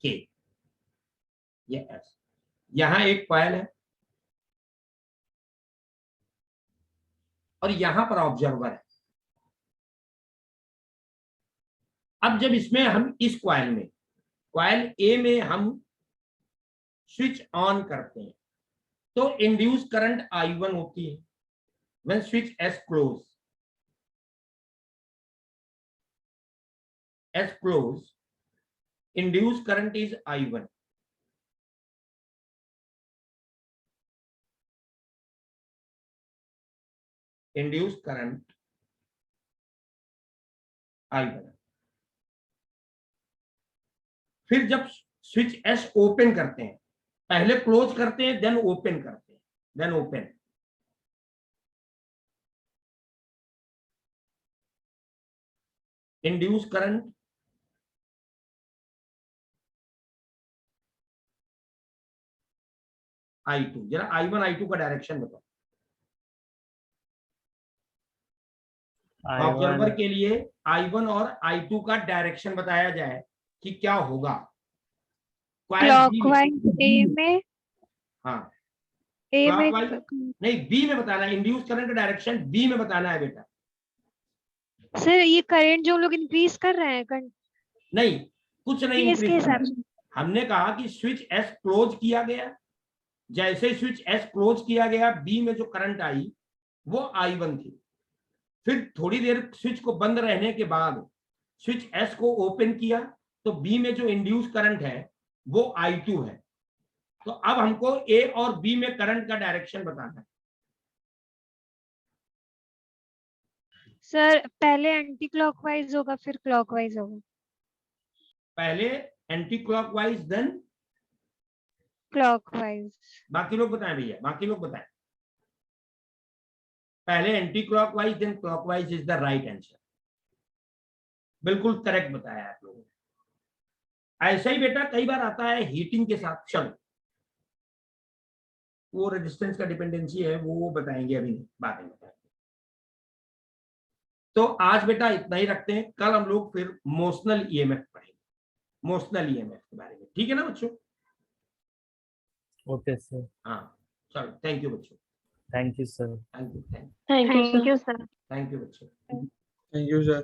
S1: के, ये एस। यहां एक कॉइल है और यहां पर ऑब्जर्वर है। अब जब इसमें हम इस कॉइल में, कॉइल ए में हम स्विच ऑन करते हैं तो इंड्यूस करंट I1 होती है when switch S close. S close, induce current is I1। Induce current I1। फिर जब स्विच एस ओपन करते हैं, पहले क्लोज करते हैं देन ओपन करते हैं, then open, induce current I2। जरा I1 I2 का डायरेक्शन बताओ ऑब्जर्वर के लिए। I1 और I2 का डायरेक्शन बताया जाए कि क्या होगा।
S5: क्लॉकवाइज ए में,
S1: हाँ
S5: ए में
S1: क्लॉकवाइज नहीं, बी में बताना है। इंड्यूस करंट का डायरेक्शन बी में बताना है बेटा।
S5: सर ये करंट जो लोग इंक्रीज कर रहे हैं
S1: नहीं, कुछ नहीं
S5: केस के
S1: इंक्रीज करना
S5: हिसाब
S1: है।
S5: से।
S1: हमने कहा कि स्विच एस क्लोज किया गया, जैसे स्विच एस क्लोज किया गया बी में जो करंट आई वो I1 थी। फिर थोड़ी देर स्विच को बंद रहने के बाद स्विच एस को ओपन किया तो बी में जो इंड्यूस करंट है वो I2 है। तो अब हमको ए और बी में करंट का डायरेक्शन बताना है।
S5: सर पहले एंटी क्लॉकवाइज होगा फिर क्लॉकवाइज होगा।
S1: पहले एंटी क्लॉकवाइज देन
S5: क्लॉकवाइज।
S1: बाकी लोग बताएं भैया, बाकी लोग बताएं। पहले anti clockwise then clockwise is the right answer. बिल्कुल करेक्ट बताया आप लोगों ने। ऐसा ही बेटा कई बार आता है हीटिंग के साथ। चलो वो रेजिस्टेंस का डिपेंडेंसी है, वो बताएंगे, अभी नहीं, बाद में बताएंगे। तो आज बेटा इतना ही रखते हैं, कल हम लोग फिर मोशनल ईएमएफ पढ़ेंगे, मोशनल ईएमएफ के बारे में। ठीक है ना बच्चों?
S6: ओके सर,
S1: हाँ चलो, थैंक यू बच्चों,
S6: thank you sir.
S1: Thank you,
S4: thank you sir.
S1: Thank you बच्चों।
S7: Thank you, sir.